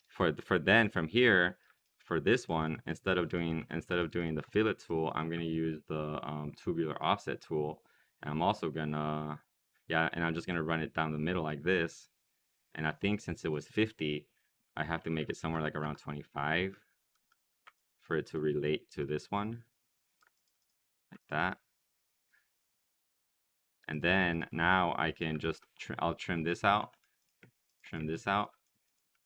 For then from here, for this one, instead of doing the fillet tool, I'm gonna use the tubular offset tool. And I'm also gonna, yeah, and I'm just gonna run it down the middle like this. And I think since it was 50, I have to make it somewhere like around 25 for it to relate to this one, like that. And then now I can just, I'll trim this out,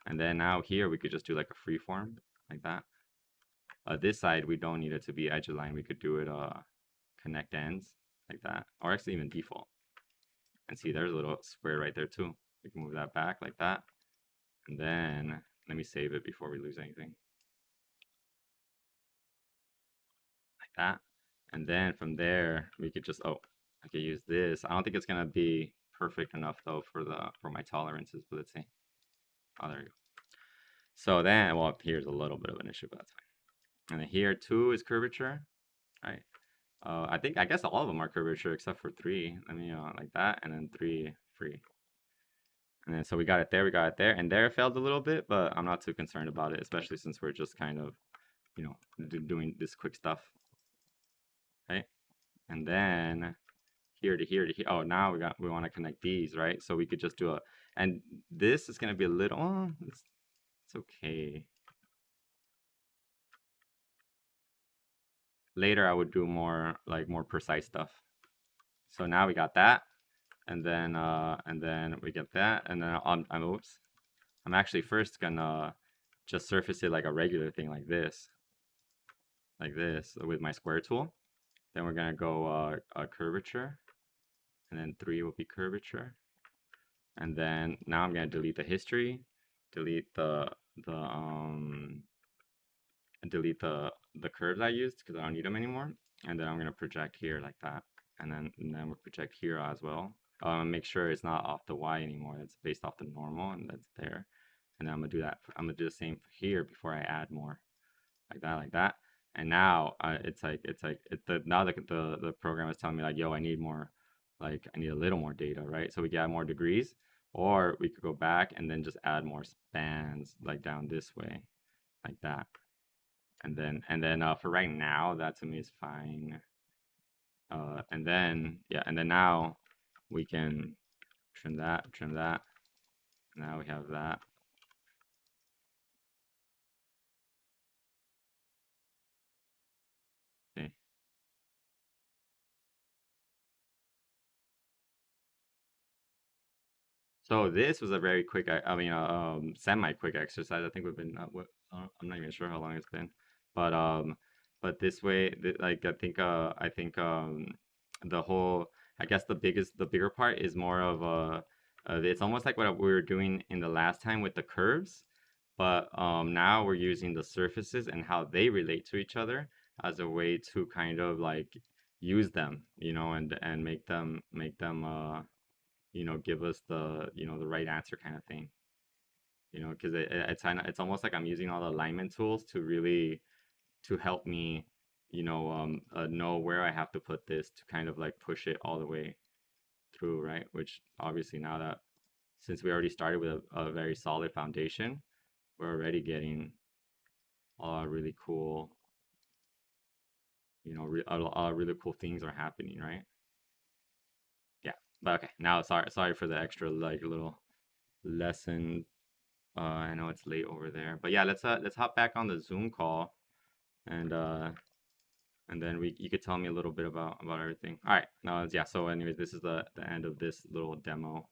and then now here we could just do like a free form, like that. This side, we don't need it to be edge aligned. We could do it connect ends. like that, or actually even default. And see, there's a little square right there too. We can move that back like that. And then let me save it before we lose anything. Like that. And then from there, we could just, oh, I could use this. I don't think it's gonna be perfect enough though for my tolerances, but let's see. Oh, there we go. So then, well, here's a little bit of an issue, but that's fine. And then here too is curvature, right? I guess all of them are curvature except for 3. Let me like that, and then 3 free. And then so we got it there, we got it there, and there it failed a little bit, but I'm not too concerned about it, especially since we're just kind of, you know, doing this quick stuff, right? And then here to here to here. Oh, now we want to connect these, right? So we could just do a, and this is gonna be a little, oh, it's okay. Later I would do more like more precise stuff. So now we got that, and then we get that, and then oops. I'm actually first gonna just surface it like a regular thing like this with my square tool. Then we're gonna go curvature, and then 3 will be curvature. And then now I'm gonna delete the history, delete delete the curves I used because I don't need them anymore. And then I'm gonna project here like that, and then we'll project here as well. Make sure it's not off the Y anymore. It's based off the normal, and that's there. And then I'm gonna do that. I'm gonna do the same here before I add more, like that. And now now the program is telling me like, yo, I need more, like I need a little more data, right? So we can add more degrees, or we could go back and then just add more spans like down this way, like that. And then for right now, that to me is fine. And then yeah, and then now we can trim that, trim that. Now we have that. Okay. So this was a very quick, semi-quick exercise. I think we've been, I'm not even sure how long it's been, but but this way, like I think the whole, I guess the bigger part is more of it's almost like what we were doing in the last time with the curves, but now we're using the surfaces and how they relate to each other as a way to kind of like use them, and make them give us the the right answer kind of thing. Because it's almost like I'm using all the alignment tools to really to help me, know where I have to put this to kind of like push it all the way through, right? Which obviously now that since we already started with a very solid foundation, we're already getting really cool, a lot of really cool things are happening, right? Yeah. But okay, now sorry for the extra like little lesson. I know it's late over there, but yeah, let's hop back on the Zoom call, and then you could tell me a little bit about everything. All right, no, yeah. So anyways, this is the end of this little demo.